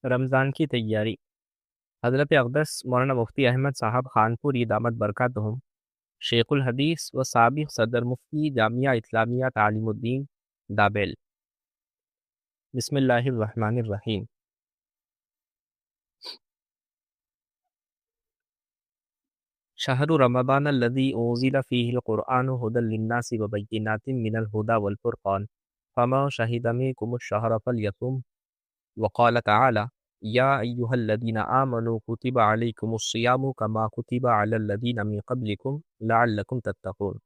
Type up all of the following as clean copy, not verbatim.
رمضان کی تیاری۔ حضرت اقدس مولانا مفتی احمد صاحب خانپوری دامت برکاتہم، شیخ الحدیث و سابق صدر مفتی جامعہ اسلامیہ تعلیم الدین دابیل۔ بسم اللہ الرحمن الرحیم۔ شہر رمضان الذی انزل فیہ القرآن ھدی للناس وبینات من الھدی والفرقان فمن شہد منکم الشہر فلیصم۔ وقال تعالی یا ایہا الذین آمنوا کتب علیکم الصیام کما کتب علی الذین من قبلکم لعلکم تتقون۔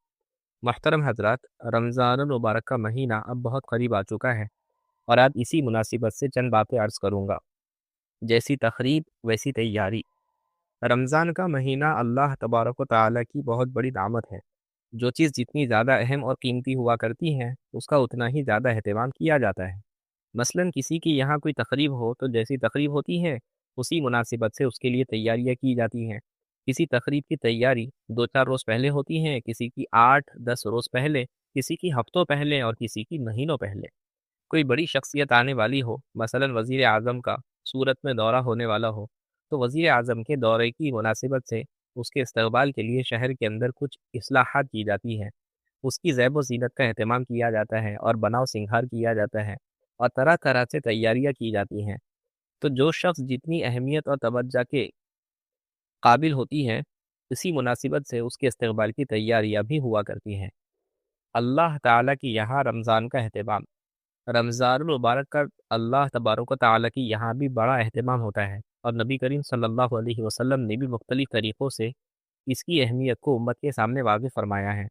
محترم حضرات، رمضان المبارک کا مہینہ اب بہت قریب آ چکا ہے، اور آج اسی مناسبت سے چند باتیں عرض کروں گا۔ جیسی تقریب ویسی تیاری۔ رمضان کا مہینہ اللہ تبارک و تعالیٰ کی بہت بڑی نعمت ہے۔ جو چیز جتنی زیادہ اہم اور قیمتی ہوا کرتی ہے، اس کا اتنا ہی زیادہ اہتمام کیا جاتا ہے۔ مثلاً کسی کی یہاں کوئی تقریب ہو تو جیسی تقریب ہوتی ہے اسی مناسبت سے اس کے لیے تیاریاں کی جاتی ہیں۔ کسی تقریب کی تیاری 2-4 روز پہلے ہوتی ہیں، کسی کی 8-10 روز پہلے، کسی کی ہفتوں پہلے اور کسی کی مہینوں پہلے۔ کوئی بڑی شخصیت آنے والی ہو، مثلاً وزیر اعظم کا سورت میں دورہ ہونے والا ہو، تو وزیر اعظم کے دورے کی مناسبت سے اس کے استقبال کے لیے شہر کے اندر کچھ اصلاحات کی جاتی ہیں۔ اس کی زیب و زینت کا اہتمام کیا جاتا ہے اور بناؤ سنگھار کیا جاتا ہے، اور طرح طرح سے تیاریاں کی جاتی ہیں۔ تو جو شخص جتنی اہمیت اور توجہ کے قابل ہوتی ہے، اسی مناسبت سے اس کے استقبال کی تیاریاں بھی ہوا کرتی ہیں۔ اللہ تعالیٰ کی یہاں رمضان کا اہتمام، رمضان المبارک کا اللہ تبارک و تعالیٰ کی یہاں بھی بڑا اہتمام ہوتا ہے، اور نبی کریم صلی اللہ علیہ وسلم نے بھی مختلف طریقوں سے اس کی اہمیت کو امت کے سامنے واضح فرمایا ہے۔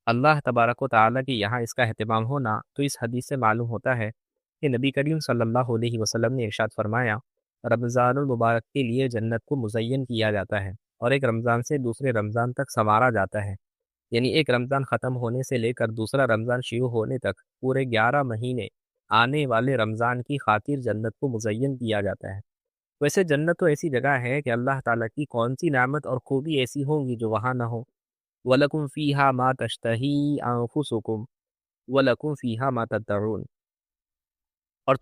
اللہ تبارک و تعالیٰ کی یہاں اس کا اہتمام ہونا تو اس حدیث سے معلوم ہوتا ہے کہ نبی کریم صلی اللہ علیہ وسلم نے ارشاد فرمایا، رمضان المبارک کے لیے جنت کو مزین کیا جاتا ہے، اور ایک رمضان سے دوسرے رمضان تک سنوارا جاتا ہے۔ یعنی ایک رمضان ختم ہونے سے لے کر دوسرا رمضان شروع ہونے تک پورے 11 مہینے آنے والے رمضان کی خاطر جنت کو مزین کیا جاتا ہے۔ ویسے جنت تو ایسی جگہ ہے کہ اللہ تعالیٰ کی کون سی نعمت اور خوبی ایسی ہوں گی جو وہاں نہ ہو۔ وَلَكُمْ فِيهَا مَا تَشْتَهِي أَنفُسُكُمْ وَلَكُمْ فِيهَا مَا تَدَّعُونَ۔ اور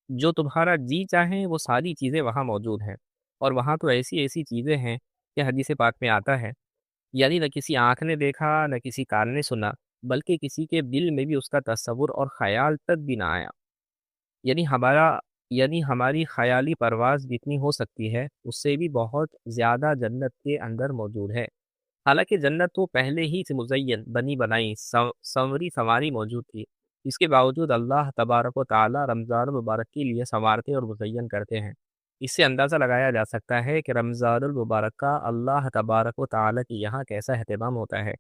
جو تمہارا جی چاہیں وہ ساری چیزیں وہاں موجود ہیں، اور وہاں تو ایسی ایسی چیزیں ہیں کہ حدیث پاک میں آتا ہے، یعنی نہ کسی آنکھ نے دیکھا نہ کسی کان نے سنا، بلکہ کسی کے دل میں بھی اس کا تصور اور خیال تک بھی نہ آیا۔ یعنی ہماری خیالی پرواز جتنی ہو سکتی ہے اس سے بھی بہت زیادہ جنت کے اندر موجود ہے۔ حالانکہ جنت تو پہلے ہی سے مزین، بنی بنائی، سنوری سنواری موجود تھی، اس کے باوجود اللہ تبارک و تعالی رمضان المبارک کے لیے سنوارتے اور مزین کرتے ہیں۔ اس سے اندازہ لگایا جا سکتا ہے کہ رمضان المبارک کا اللہ تبارک و تعالی کے یہاں کیسا اہتمام ہوتا ہے۔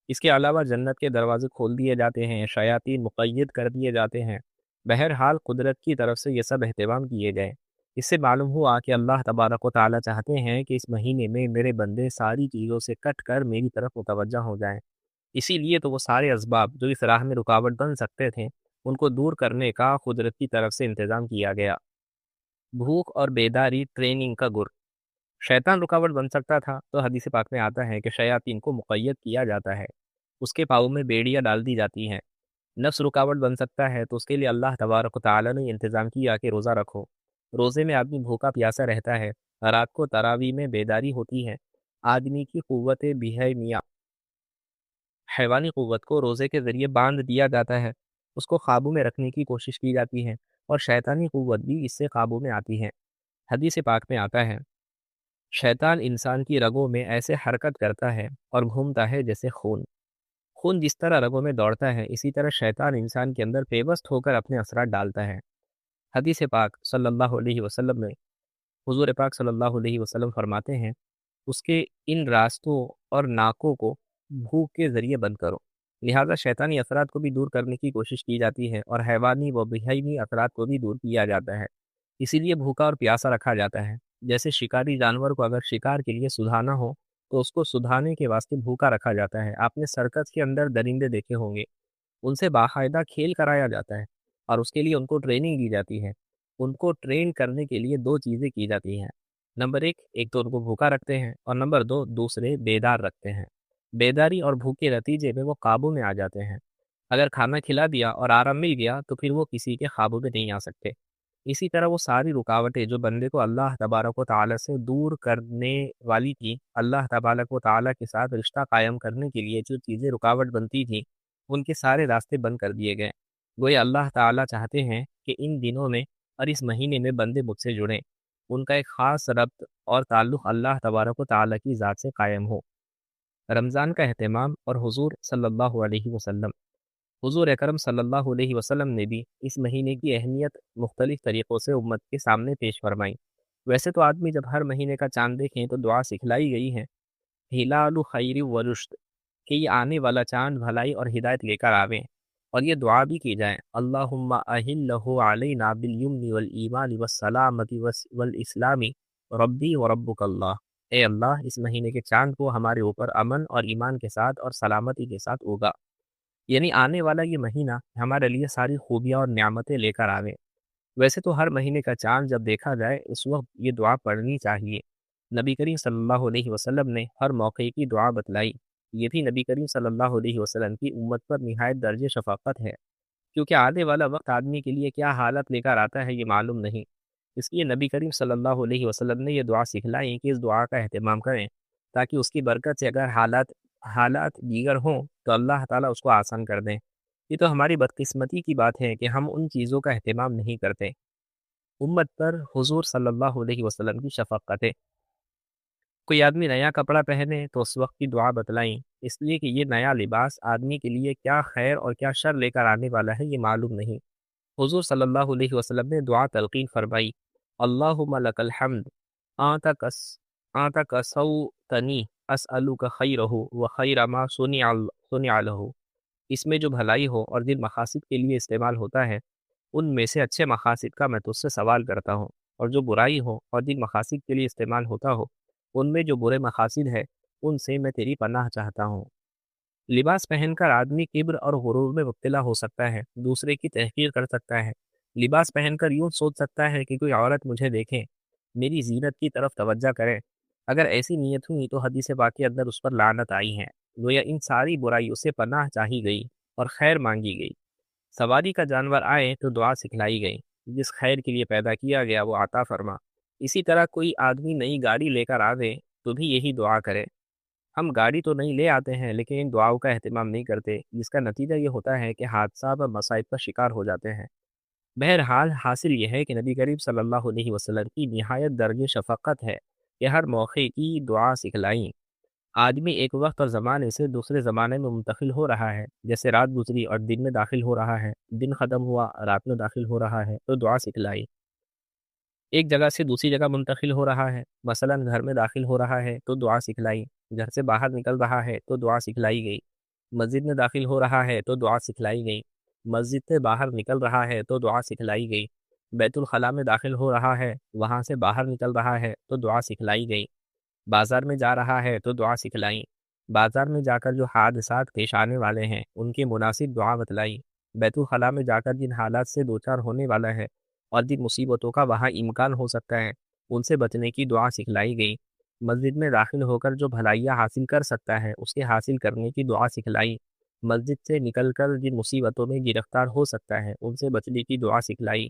اس کے علاوہ جنت کے دروازے کھول دیے جاتے ہیں، شیاطین مقید کر دیے جاتے ہیں۔ بہرحال قدرت کی طرف سے یہ سب اہتمام کیے گئے۔ اس سے معلوم ہوا کہ اللہ تبارک و تعالی چاہتے ہیں کہ اس مہینے میں میرے بندے ساری چیزوں سے کٹ کر میری طرف متوجہ ہو جائیں۔ اسی لیے تو وہ سارے اسباب جو اس راہ میں رکاوٹ بن سکتے تھے، ان کو دور کرنے کا قدرت کی طرف سے انتظام کیا گیا۔ بھوک اور بیداری ٹریننگ کا گر۔ شیطان رکاوٹ بن سکتا تھا تو حدیث پاک میں آتا ہے کہ شیاطین کو مقید کیا جاتا ہے، اس کے پاؤں میں بیڑیاں ڈال دی جاتی ہیں۔ نفس رکاوٹ بن سکتا ہے تو اس کے لیے اللہ تبارک و تعالیٰ نے انتظام کیا کہ روزہ رکھو۔ روزے میں آدمی بھوکا پیاسا رہتا ہے، رات کو تراویح میں بیداری ہوتی ہے۔ آدمی کی قوت بہیمیہ، حیوانی قوت کو روزے کے ذریعے باندھ دیا جاتا ہے، اس کو قابو میں رکھنے کی کوشش کی جاتی ہے، اور شیطانی قوت بھی اس سے قابو میں آتی ہے۔ حدیث پاک میں آتا ہے، شیطان انسان کی رگوں میں ایسے حرکت کرتا ہے اور گھومتا ہے جیسے خون جس طرح رگوں میں دوڑتا ہے، اسی طرح شیطان انسان کے اندر پیوست ہو کر اپنے اثرات ڈالتا ہے۔ حدیث پاک صلی اللہ علیہ وسلم میں حضور پاک صلی اللہ علیہ وسلم فرماتے ہیں، اس کے ان راستوں اور ناکوں کو بھوک کے ذریعے بند کرو۔ لہذا شیطانی اثرات کو بھی دور کرنے کی کوشش کی جاتی ہے، اور حیوانی و بہیمی اثرات کو بھی دور کیا جاتا ہے۔ اسی لیے بھوکا اور پیاسا رکھا جاتا ہے۔ جیسے شکاری جانور کو اگر شکار کے لیے سدھانا ہو تو اس کو سدھانے کے واسطے بھوکا رکھا جاتا ہے۔ آپ نے سرکس کے اندر درندے دیکھے ہوں گے، ان سے باقاعدہ کھیل کرایا جاتا ہے، اور اس کے لیے ان کو ٹریننگ دی جاتی ہے۔ ان کو ٹرین کرنے کے لیے 2 چیزیں کی جاتی ہیں۔ نمبر 1 تو ان کو بھوکا رکھتے ہیں، اور نمبر 2 دوسرے بیدار رکھتے ہیں۔ بیداری اور بھوک کے نتیجے میں وہ قابو میں آ جاتے ہیں۔ اگر کھانا کھلا دیا اور آرام مل گیا تو پھر وہ کسی کے قابو میں نہیں آ سکتے۔ اسی طرح وہ ساری رکاوٹیں جو بندے کو اللہ تبارک و تعالیٰ سے دور کرنے والی تھی، اللہ تبارک و تعالیٰ کے ساتھ رشتہ قائم کرنے کے لیے جو چیزیں رکاوٹ بنتی تھیں، ان کے سارے راستے بند کر دیے گئے۔ گویا اللہ تعالیٰ چاہتے ہیں کہ ان دنوں میں اور اس مہینے میں بندے مجھ سے جڑیں، ان کا ایک خاص ربط اور تعلق اللہ تبارک و تعالیٰ کی ذات سے قائم ہو۔ رمضان کا اہتمام اور حضور صلی اللہ علیہ وسلم حضور اکرم صلی اللہ علیہ وسلم نے بھی اس مہینے کی اہمیت مختلف طریقوں سے امت کے سامنے پیش فرمائی۔ ویسے تو آدمی جب ہر مہینے کا چاند دیکھیں تو دعا سکھلائی گئی ہے، ہلال خیر و رشد، کہ یہ آنے والا چاند بھلائی اور ہدایت لے کر آویں، اور یہ دعا بھی کی جائے، اللہم اہلہ علینا بالیمن والایمان والسلامت والاسلام ربی و ربک اللہ۔ اے اللہ، اس مہینے کے چاند کو ہمارے اوپر امن اور ایمان کے ساتھ اور سلامتی کے ساتھ ہوگا، یعنی آنے والا یہ مہینہ ہمارے لیے ساری خوبیاں اور نعمتیں لے کر آوے۔ ویسے تو ہر مہینے کا چاند جب دیکھا جائے اس وقت یہ دعا پڑھنی چاہیے۔ نبی کریم صلی اللہ علیہ وسلم نے ہر موقع کی دعا بتلائی۔ یہ بھی نبی کریم صلی اللہ علیہ وسلم کی امت پر نہایت درجہ شفقت ہے، کیونکہ آنے والا وقت آدمی کے لیے کیا حالت لے کر آتا ہے یہ معلوم نہیں۔ اس لیے نبی کریم صلی اللہ علیہ وسلم نے یہ دعا سکھلائی کہ اس دعا کا اہتمام کریں، تاکہ اس کی برکت سے اگر حالات دیگر ہوں تو اللہ تعالیٰ اس کو آسان کر دیں۔ یہ تو ہماری بدقسمتی کی بات ہے کہ ہم ان چیزوں کا اہتمام نہیں کرتے۔ امت پر حضور صلی اللہ علیہ وسلم کی شفقت ہے۔ کوئی آدمی نیا کپڑا پہنے تو اس وقت کی دعا بتلائیں، اس لیے کہ یہ نیا لباس آدمی کے لیے کیا خیر اور کیا شر لے کر آنے والا ہے یہ معلوم نہیں۔ حضور صلی اللہ علیہ وسلم نے دعا تلقین فرمائی، اللہم لک الحمد، آنت کسوتنی اسألوک خیرہ و خیر ما صنع لہ۔ اس میں جو بھلائی ہو اور جن مقاصد کے لیے استعمال ہوتا ہے، ان میں سے اچھے مقاصد کا میں تجھ سے سوال کرتا ہوں، اور جو برائی ہو اور جن مقاصد کے لیے استعمال ہوتا ہو، ان میں جو برے مقاصد ہے ان سے میں تیری پناہ چاہتا ہوں۔ لباس پہن کر آدمی کبر اور غرور میں مبتلا ہو سکتا ہے، دوسرے کی تحقیر کر سکتا ہے۔ لباس پہن کر یوں سوچ سکتا ہے کہ کوئی عورت مجھے دیکھے، میری زینت کی طرف توجہ کرے۔ اگر ایسی نیت ہوئی تو حدیث پاک کے اندر اس پر لعنت آئی ہے۔ گویا ان ساری برائیوں سے پناہ چاہی گئی اور خیر مانگی گئی۔ سواری کا جانور آئے تو دعا سکھلائی گئی، جس خیر کے لیے پیدا کیا گیا وہ عطا فرما۔ اسی طرح کوئی آدمی نئی گاڑی لے کر آوے تو بھی یہی دعا کرے۔ ہم گاڑی تو نہیں لے آتے ہیں لیکن ان دعاؤں کا اہتمام نہیں کرتے، جس کا نتیجہ یہ ہوتا ہے کہ حادثات اور مصائب کا شکار ہو جاتے ہیں۔ بہرحال حاصل یہ ہے کہ نبی کریم صلی اللہ علیہ وسلم کی نہایت درجہ شفقت ہے کہ ہر موقع کی دعا سکھلائیں۔ آدمی ایک وقت اور زمانے سے دوسرے زمانے میں منتقل ہو رہا ہے، جیسے رات گزری اور دن میں داخل ہو رہا ہے، دن ختم ہوا رات میں داخل ہو رہا ہے، تو دعا سکھلائی۔ ایک جگہ سے دوسری جگہ منتقل ہو رہا ہے، مثلا گھر میں داخل ہو رہا ہے تو دعا سکھلائی، گھر سے باہر نکل رہا ہے تو دعا سکھلائی گئی، مسجد میں داخل ہو رہا ہے تو دعا سکھلائی گئی، مسجد سے باہر نکل رہا ہے تو دعا سکھلائی گئی، بیت الخلاء میں داخل ہو رہا ہے، وہاں سے باہر نکل رہا ہے تو دعا سکھلائی گئی، بازار میں جا رہا ہے تو دعا سکھلائیں، بازار میں جا کر جو حادثات پیش آنے والے ہیں ان کے مناسب دعا بتلائی، بیت الخلاء میں جا کر جن حالات سے دوچار ہونے والا ہے اور جن مصیبتوں کا وہاں امکان ہو سکتا ہے ان سے بچنے کی دعا سکھلائی گئی، مسجد میں داخل ہو کر جو بھلائیاں حاصل کر سکتا ہے اس کے حاصل کرنے کی دعا سکھلائی، مسجد سے نکل کر جن مصیبتوں میں گرفتار ہو سکتا ہے ان سے بچنے کی دعا سکھلائی،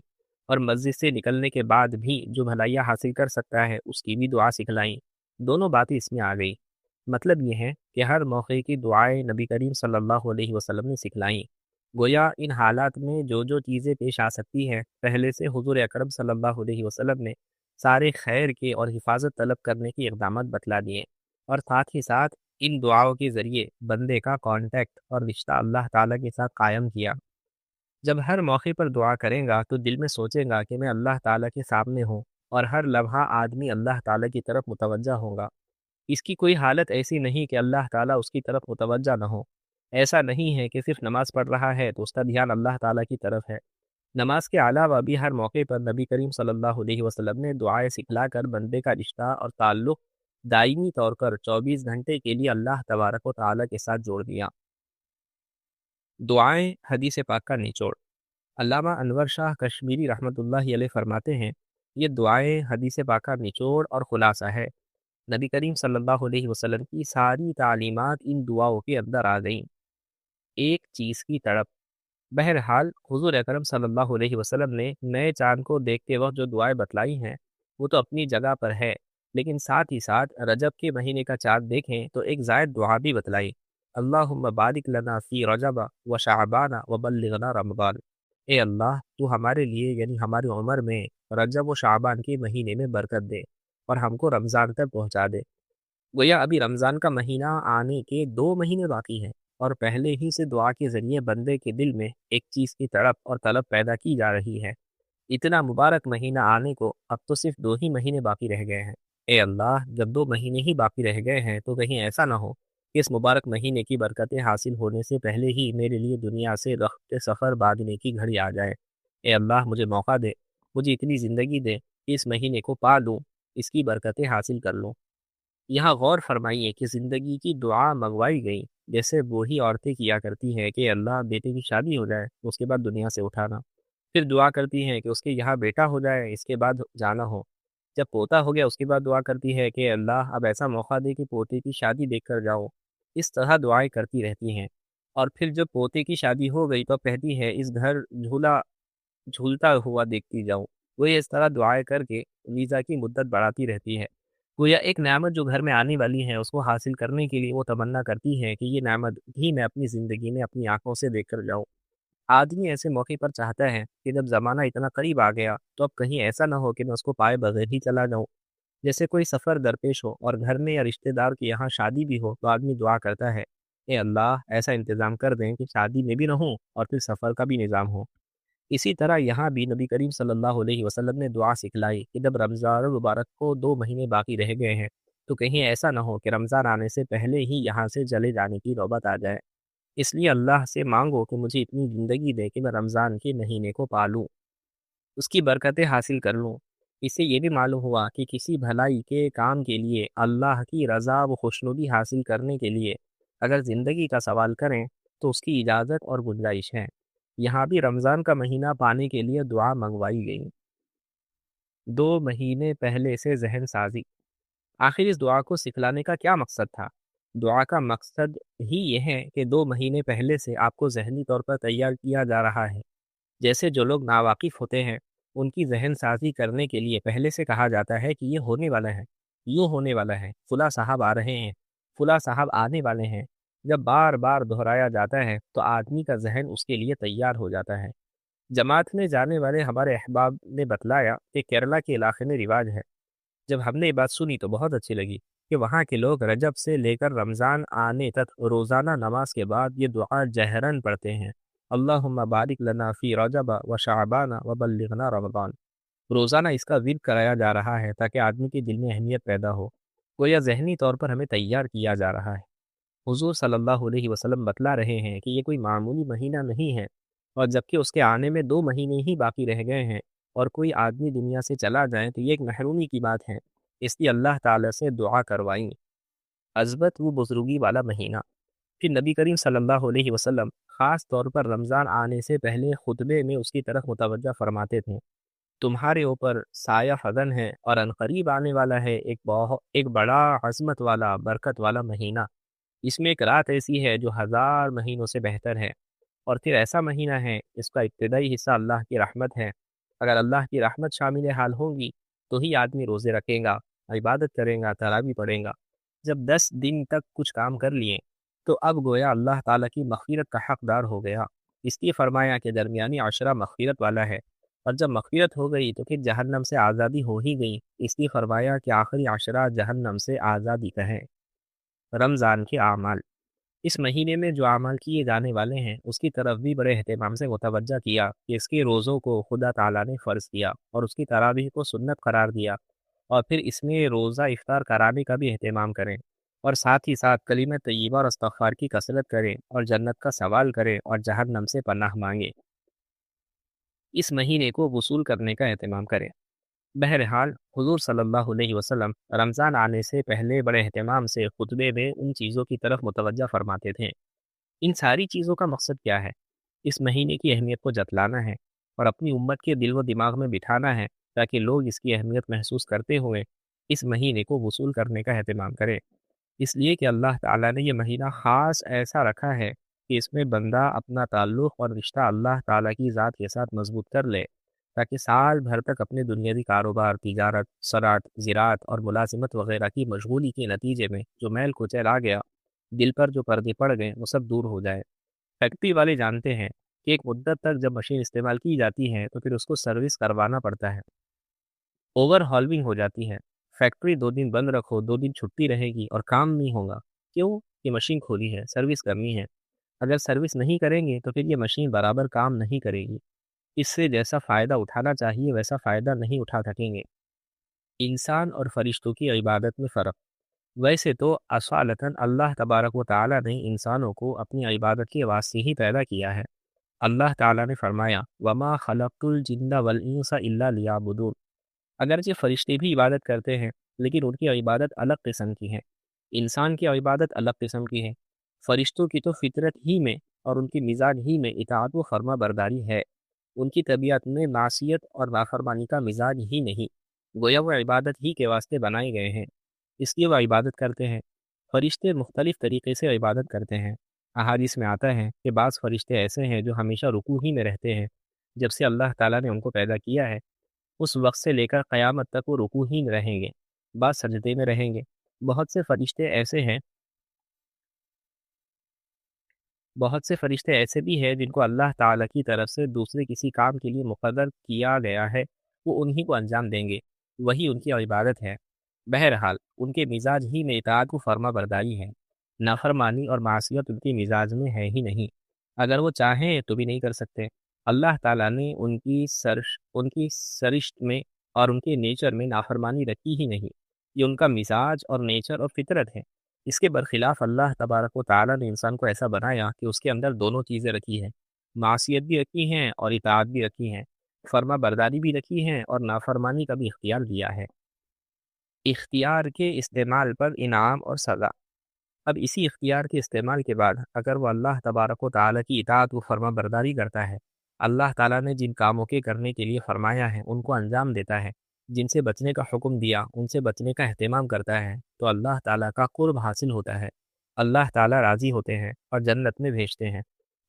اور مسجد سے نکلنے کے بعد بھی جو بھلائیاں حاصل کر سکتا ہے اس کی بھی دعا سکھلائیں۔ دونوں باتیں اس میں آ گئی۔ مطلب یہ ہے کہ ہر موقع کی دعائیں نبی کریم صلی اللہ علیہ وسلم نے سکھلائیں۔ گویا ان حالات میں جو جو چیزیں پیش آ سکتی ہیں پہلے سے حضور اکرم صلی اللہ علیہ وسلم نے سارے خیر کے اور حفاظت طلب کرنے کے اقدامات بتلا دیے، اور ساتھ ہی ساتھ ان دعاؤں کے ذریعے بندے کا کانٹیکٹ اور رشتہ اللہ تعالیٰ کے ساتھ قائم کیا۔ جب ہر موقع پر دعا کرے گا تو دل میں سوچے گا کہ میں اللہ تعالیٰ کے سامنے ہوں، اور ہر لمحہ آدمی اللہ تعالیٰ کی طرف متوجہ ہوگا۔ اس کی کوئی حالت ایسی نہیں کہ اللہ تعالیٰ اس کی طرف متوجہ نہ ہو۔ ایسا نہیں ہے کہ صرف نماز پڑھ رہا ہے تو اس کا دھیان اللہ تعالیٰ کی طرف ہے۔ نماز کے علاوہ بھی ہر موقع پر نبی کریم صلی اللہ علیہ وسلم نے دعائیں سکھلا کر بندے کا رشتہ اور تعلق دائمی طور پر 24 گھنٹے کے لیے اللہ تبارک و تعالیٰ کے ساتھ جوڑ دیا۔ دعائیں حدیث پاک کا نچوڑ۔ علامہ انور شاہ کشمیری رحمۃ اللہ علیہ فرماتے ہیں، یہ دعائیں حدیث پاک کا نچوڑ اور خلاصہ ہے۔ نبی کریم صلی اللہ علیہ وسلم کی ساری تعلیمات ان دعاؤں کے اندر آ گئیں۔ ایک چیز کی تڑپ، بہرحال حضور اکرم صلی اللہ علیہ وسلم نے نئے چاند کو دیکھتے وقت جو دعائیں بتلائی ہیں وہ تو اپنی جگہ پر ہے، لیکن ساتھ ہی ساتھ رجب کے مہینے کا چاند دیکھیں تو ایک زائد دعا بھی بتلائی، اللہم بارک لنا فی رجب و شعبان و بلغنا رمضان۔ اے اللہ تو ہمارے لیے یعنی ہماری عمر میں رجب و شعبان کے مہینے میں برکت دے اور ہم کو رمضان تک پہنچا دے۔ گویا ابھی رمضان کا مہینہ آنے کے 2 مہینے باقی ہیں، اور پہلے ہی سے دعا کے ذریعے بندے کے دل میں ایک چیز کی تڑپ اور طلب پیدا کی جا رہی ہے۔ اتنا مبارک مہینہ آنے کو اب تو صرف 2 ہی مہینے باقی رہ گئے ہیں۔ اے اللہ جب 2 مہینے ہی باقی رہ گئے ہیں تو کہیں ایسا نہ ہو کہ اس مبارک مہینے کی برکتیں حاصل ہونے سے پہلے ہی میرے لیے دنیا سے رخت سفر باندھنے کی گھڑی آ جائے۔ اے اللہ مجھے موقع دے، مجھے اتنی زندگی دے کہ اس مہینے کو پا لوں، اس کی برکتیں حاصل کر لوں۔ یہاں غور فرمائیے کہ زندگی کی دعا منگوائی گئی، جیسے وہی عورتیں کیا کرتی ہیں کہ اللہ بیٹے کی شادی ہو جائے اس کے بعد دنیا سے اٹھانا، پھر دعا کرتی ہیں کہ اس کے یہاں بیٹا ہو جائے اس کے بعد جانا ہو، جب پوتا ہو گیا اس کے بعد دعا کرتی ہے کہ اللہ اب ایسا موقع دے کہ پوتے کی شادی دیکھ کر جاؤ۔ اس طرح دعائیں کرتی رہتی ہیں، اور پھر جب پوتے کی شادی ہو گئی تو کہتی ہے اس گھر جھولا جھولتا ہوا دیکھتی جاؤں۔ وہ اس طرح دعائیں کر کے ویزا کی مدت بڑھاتی رہتی ہے۔ گویا ایک نعمت جو گھر میں آنے والی ہے اس کو حاصل کرنے کے لیے وہ تمنا کرتی ہے کہ یہ نعمت بھی میں اپنی زندگی میں اپنی آنکھوں سے دیکھ کر جاؤں۔ آدمی ایسے موقع پر چاہتا ہے کہ جب زمانہ اتنا قریب آ گیا تو اب کہیں ایسا نہ ہو کہ میں اس کو پائے بغیر ہی چلا جاؤں۔ جیسے کوئی سفر درپیش ہو اور گھر میں یا رشتہ دار کے یہاں شادی بھی ہو تو آدمی دعا کرتا ہے، اے اللہ ایسا انتظام کر دیں کہ شادی میں بھی نہ ہوں اور پھر سفر کا بھی نظام ہو۔ اسی طرح یہاں بھی نبی کریم صلی اللہ علیہ وسلم نے دعا سکھلائی کہ جب رمضان المبارک کو 2 مہینے باقی رہ گئے ہیں تو کہیں ایسا نہ ہو کہ رمضان آنے سے پہلے ہی یہاں سے چلے جانے کی نوبت آ جائے۔ اس لیے اللہ سے مانگو کہ مجھے اتنی زندگی دے کہ میں رمضان کے مہینے کو پالوں، اس کی برکتیں حاصل کر لوں۔ اس سے یہ بھی معلوم ہوا کہ کسی بھلائی کے کام کے لیے اللہ کی رضا و خوشنودی حاصل کرنے کے لیے اگر زندگی کا سوال کریں تو اس کی اجازت اور گنجائش ہے۔ یہاں بھی رمضان کا مہینہ پانے کے لیے دعا منگوائی گئی۔ 2 مہینے پہلے سے ذہن سازی، آخر اس دعا کو سکھلانے کا کیا مقصد تھا؟ دعا کا مقصد ہی یہ ہے کہ 2 مہینے پہلے سے آپ کو ذہنی طور پر تیار کیا جا رہا ہے۔ جیسے جو لوگ ناواقف ہوتے ہیں ان کی ذہن سازی کرنے کے لیے پہلے سے کہا جاتا ہے کہ یہ ہونے والا ہے، یوں ہونے والا ہے، فلاں صاحب آ رہے ہیں، فلاں صاحب آنے والے ہیں۔ جب بار بار دہرایا جاتا ہے تو آدمی کا ذہن اس کے لیے تیار ہو جاتا ہے۔ جماعت میں جانے والے ہمارے احباب نے بتلایا کہ کیرلا کے علاقے میں رواج ہے، جب ہم نے یہ بات سنی تو بہت اچھی لگی کہ وہاں کے لوگ رجب سے لے کر رمضان آنے تک روزانہ نماز کے بعد یہ دعا جہرن پڑھتے ہیں، اللہم بارک لنا فی رجب و شعبان و بلغنا رمضان۔ روزانہ اس کا ورد کرایا جا رہا ہے تاکہ آدمی کے دل میں اہمیت پیدا ہو، گویا ذہنی طور پر ہمیں تیار کیا جا رہا ہے۔ حضور صلی اللہ علیہ وسلم بتلا رہے ہیں کہ یہ کوئی معمولی مہینہ نہیں ہے، اور جبکہ اس کے آنے میں 2 مہینے ہی باقی رہ گئے ہیں اور کوئی آدمی دنیا سے چلا جائے تو یہ ایک محرومی کی بات ہے، اس لیے اللہ تعالیٰ سے دعا کروائیں۔ عزبت و بزرگی والا مہینہ، پھر نبی کریم صلی اللہ علیہ وسلم خاص طور پر رمضان آنے سے پہلے خطبے میں اس کی طرف متوجہ فرماتے تھے، تمہارے اوپر سایہ فدن ہے اور عنقریب آنے والا ہے ایک بڑا عظمت والا برکت والا مہینہ، اس میں ایک رات ایسی ہے جو 1000 مہینوں سے بہتر ہے، اور پھر ایسا مہینہ ہے اس کا ابتدائی حصہ اللہ کی رحمت ہے۔ اگر اللہ کی رحمت شامل حال ہوگی تو ہی آدمی روزے رکھے گا، عبادت کرے گا، تراویح پڑھے گا۔ جب 10 دن تک کچھ کام کر لیے تو اب گویا اللہ تعالیٰ کی مغفرت کا حقدار ہو گیا، اس لیے فرمایا کہ درمیانی عشرہ مغفرت والا ہے، اور جب مغفرت ہو گئی تو پھر جہنم سے آزادی ہو ہی گئی، اس لیے فرمایا کہ آخری عشرہ جہنم سے آزادی کا ہے۔ رمضان کے اعمال، اس مہینے میں جو اعمال کیے جانے والے ہیں اس کی طرف بھی بڑے اہتمام سے متوجہ کیا کہ اس کے روزوں کو خدا تعالیٰ نے فرض کیا اور اس کی تراویح کو سنت قرار دیا، اور پھر اس میں روزہ افطار کرانے کا بھی اہتمام کریں، اور ساتھ ہی ساتھ کلمہ طیبہ اور استغفار کی کثرت کریں اور جنت کا سوال کریں اور جہنم سے پناہ مانگیں۔ اس مہینے کو وصول کرنے کا اہتمام کریں۔ بہرحال حضور صلی اللہ علیہ وسلم رمضان آنے سے پہلے بڑے اہتمام سے خطبے میں ان چیزوں کی طرف متوجہ فرماتے تھے۔ ان ساری چیزوں کا مقصد کیا ہے؟ اس مہینے کی اہمیت کو جتلانا ہے اور اپنی امت کے دل و دماغ میں بٹھانا ہے تاکہ لوگ اس کی اہمیت محسوس کرتے ہوئے اس مہینے کو وصول کرنے کا اہتمام کریں، اس لیے کہ اللہ تعالیٰ نے یہ مہینہ خاص ایسا رکھا ہے کہ اس میں بندہ اپنا تعلق اور رشتہ اللہ تعالیٰ کی ذات کے ساتھ مضبوط کر لے، تاکہ سال بھر تک اپنے دنیاوی کاروبار، تجارت، زراعت اور ملازمت وغیرہ کی مشغولی کے نتیجے میں جو میل کچیل آ گیا، دل پر جو پردے پڑ گئے، وہ سب دور ہو جائے۔ فیکٹری والے جانتے ہیں کہ ایک مدت تک جب مشین استعمال کی جاتی ہے تو پھر اس کو سروس کروانا پڑتا ہے، اوور ہالونگ ہو جاتی ہے۔ فیکٹری 2 دن بند رکھو، 2 دن چھٹی رہے گی اور کام نہیں ہوگا، کیوں کہ مشین کھولی ہے، سروس کرنی ہے۔ اگر سروس نہیں کریں گے تو پھر یہ مشین برابر کام نہیں کرے گی، اس سے جیسا فائدہ اٹھانا چاہیے ویسا فائدہ نہیں اٹھا سکیں گے۔ انسان اور فرشتوں کی عبادت میں فرق۔ ویسے تو اصالتاً اللہ تبارک و تعالیٰ نے انسانوں کو اپنی عبادت کے واسطے ہی پیدا کیا ہے۔ اللہ تعالیٰ نے فرمایا وَمَا خَلَقْتُ الْجِنَّ وَالْإِنسَ إِلَّا لِيَعْبُدُونِ۔ اگرچہ فرشتے بھی عبادت کرتے ہیں لیکن ان کی عبادت الگ قسم کی ہے، انسان کی عبادت الگ قسم کی ہے۔ فرشتوں کی تو فطرت ہی میں اور ان کی مزاج ہی میں اطاعت و فرما برداری ہے، ان کی طبیعت میں معصیت اور نافرمانی کا مزاج ہی نہیں، گویا وہ عبادت ہی کے واسطے بنائے گئے ہیں، اس لیے وہ عبادت کرتے ہیں۔ فرشتے مختلف طریقے سے عبادت کرتے ہیں۔ احادیث میں آتا ہے کہ بعض فرشتے ایسے ہیں جو ہمیشہ رکوع ہی میں رہتے ہیں، جب سے اللہ تعالیٰ نے ان کو پیدا کیا ہے اس وقت سے لے کر قیامت تک وہ رکوع ہی میں رہیں گے، بعض سجدے میں رہیں گے۔ بہت سے فرشتے ایسے بھی ہیں جن کو اللہ تعالیٰ کی طرف سے دوسرے کسی کام کے لیے مقرر کیا گیا ہے، وہ انہی کو انجام دیں گے، وہی ان کی عبادت ہے۔ بہرحال ان کے مزاج ہی میں اطاعت و فرما برداری ہے، نافرمانی اور معصیت ان کے مزاج میں ہے ہی نہیں، اگر وہ چاہیں تو بھی نہیں کر سکتے۔ اللہ تعالیٰ نے ان کی سرشت میں اور ان کے نیچر میں نافرمانی رکھی ہی نہیں، یہ ان کا مزاج اور نیچر اور فطرت ہے۔ اس کے برخلاف اللہ تبارک و تعالیٰ نے انسان کو ایسا بنایا کہ اس کے اندر دونوں چیزیں رکھی ہیں، معصیت بھی رکھی ہیں اور اطاعت بھی رکھی ہیں، فرما برداری بھی رکھی ہیں اور نافرمانی کا بھی اختیار دیا ہے۔ اختیار کے استعمال پر انعام اور سزا۔ اب اسی اختیار کے استعمال کے بعد اگر وہ اللہ تبارک و تعالیٰ کی اطاعت و فرما برداری کرتا ہے، اللہ تعالیٰ نے جن کاموں کے کرنے کے لیے فرمایا ہے ان کو انجام دیتا ہے، جن سے بچنے کا حکم دیا ان سے بچنے کا اہتمام کرتا ہے، تو اللہ تعالیٰ کا قرب حاصل ہوتا ہے، اللہ تعالیٰ راضی ہوتے ہیں اور جنت میں بھیجتے ہیں۔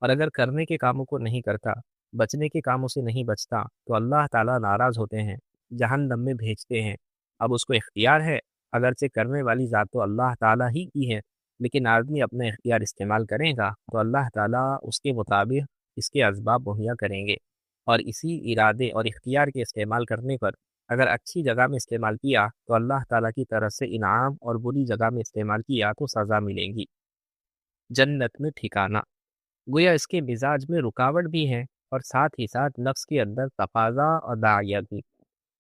اور اگر کرنے کے کاموں کو نہیں کرتا، بچنے کے کاموں سے نہیں بچتا، تو اللہ تعالیٰ ناراض ہوتے ہیں، جہنم میں بھیجتے ہیں۔ اب اس کو اختیار ہے، اگرچہ کرنے والی ذات تو اللہ تعالیٰ ہی کی ہے، لیکن آدمی اپنا اختیار استعمال کرے گا تو اللہ تعالیٰ اس کے مطابق اس کے اسباب مہیا کریں گے، اور اسی ارادے اور اختیار کے استعمال کرنے پر اگر اچھی جگہ میں استعمال کیا تو اللہ تعالیٰ کی طرف سے انعام، اور بری جگہ میں استعمال کیا تو سزا ملے گی۔ جنت میں ٹھکانہ۔ گویا اس کے مزاج میں رکاوٹ بھی ہے اور ساتھ ہی ساتھ نفس کے اندر تقاضا اور داعیت بھی۔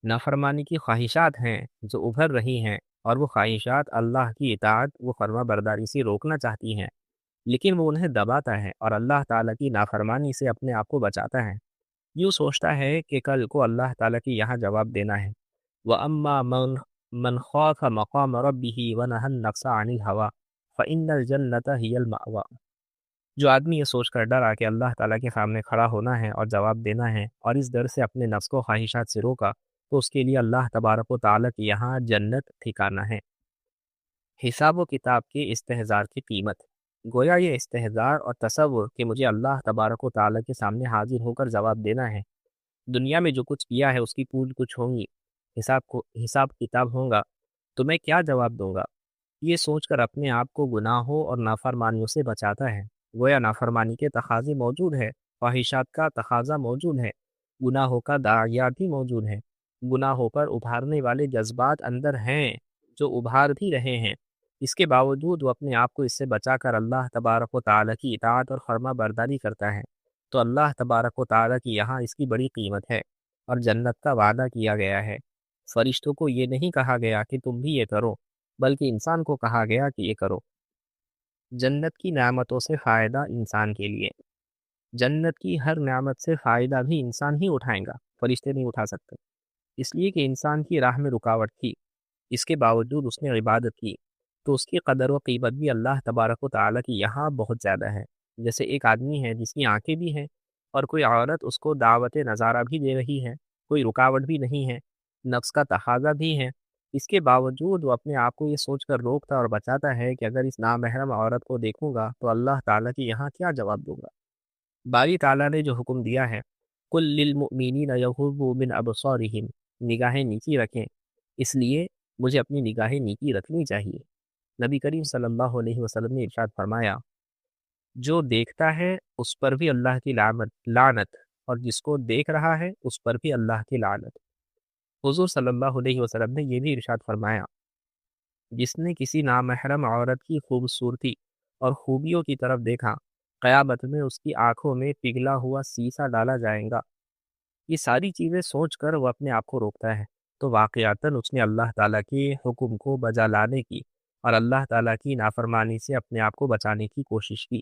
نافرمانی کی خواہشات ہیں جو ابھر رہی ہیں، اور وہ خواہشات اللہ کی اطاعت و فرما برداری سے روکنا چاہتی ہیں، لیکن وہ انہیں دباتا ہے اور اللہ تعالیٰ کی نافرمانی سے اپنے آپ کو بچاتا ہے۔ یوں سوچتا ہے کہ کل کو اللہ تعالیٰ کی یہاں جواب دینا ہے، وَأَمَّا مَنْ خَافَ مَقَامَ رَبِّهِ وَنَهَى النَّفْسَ عَنِ الْهَوَىٰ فَإِنَّ الْجَنَّةَ هِيَ الْمَأْوَىٰ۔ جو آدمی یہ سوچ کر ڈرا کہ اللہ تعالیٰ کے سامنے کھڑا ہونا ہے اور جواب دینا ہے، اور اس ڈر سے اپنے نفس کو خواہشات سے روکا، تو اس کے لیے اللہ تبارک و تعالیٰ کے یہاں جنت ٹھکانہ ہے۔ حساب و کتاب کے استحضار کی قیمت۔ گویا یہ استحضار اور تصور کہ مجھے اللہ تبارک و تعالیٰ کے سامنے حاضر ہو کر جواب دینا ہے، دنیا میں جو کچھ کیا ہے اس کی پوچھ کچھ ہوں گی، حساب کتاب ہوگا، تو میں کیا جواب دوں گا، یہ سوچ کر اپنے آپ کو گناہوں اور نافرمانیوں سے بچاتا ہے۔ گویا نافرمانی کے تقاضے موجود ہے، خواہشات کا تقاضا موجود ہے، گناہوں کا داعیات بھی موجود ہے، گناہوں پر ابھارنے والے جذبات اندر ہیں جو ابھار بھی رہے ہیں، اس کے باوجود وہ اپنے آپ کو اس سے بچا کر اللہ تبارک و تعالیٰ کی اطاعت اور فرما برداری کرتا ہے، تو اللہ تبارک و تعالیٰ کی یہاں اس کی بڑی قیمت ہے اور جنت کا وعدہ کیا گیا ہے۔ فرشتوں کو یہ نہیں کہا گیا کہ تم بھی یہ کرو، بلکہ انسان کو کہا گیا کہ یہ کرو۔ جنت کی نعمتوں سے فائدہ انسان کے لیے۔ جنت کی ہر نعمت سے فائدہ بھی انسان ہی اٹھائے گا، فرشتے نہیں اٹھا سکتے، اس لیے کہ انسان کی راہ میں رکاوٹ تھی، اس کے باوجود اس نے عبادت کی، تو اس کی قدر و قیمت بھی اللہ تبارک و تعالیٰ کی یہاں بہت زیادہ ہے۔ جیسے ایک آدمی ہے جس کی آنکھیں بھی ہیں اور کوئی عورت اس کو دعوت نظارہ بھی دے رہی ہے، کوئی رکاوٹ بھی نہیں ہے، نفس کا تقاضا بھی ہے، اس کے باوجود وہ اپنے آپ کو یہ سوچ کر روکتا اور بچاتا ہے کہ اگر اس نامحرم عورت کو دیکھوں گا تو اللہ تعالیٰ کے یہاں کیا جواب دوں گا۔ باری تعالیٰ نے جو حکم دیا ہے، کل للمؤمنین یغضوا من ابصارہم، نگاہیں نیچی رکھیں، اس لیے مجھے اپنی نگاہیں نیچی رکھنی چاہیے۔ نبی کریم صلی اللہ علیہ وسلم نے ارشاد فرمایا، جو دیکھتا ہے اس پر بھی اللہ کی لعنت، اور جس کو دیکھ رہا ہے اس پر بھی اللہ کی لعنت۔ حضور صلی اللہ علیہ وسلم نے یہ بھی ارشاد فرمایا، جس نے کسی نامحرم عورت کی خوبصورتی اور خوبیوں کی طرف دیکھا، قیامت میں اس کی آنکھوں میں پگھلا ہوا سیسا ڈالا جائے گا۔ یہ ساری چیزیں سوچ کر وہ اپنے آپ کو روکتا ہے، تو واقعتاً اس نے اللہ تعالیٰ کے حکم کو بجا لانے کی اور اللہ تعالیٰ کی نافرمانی سے اپنے آپ کو بچانے کی کوشش کی،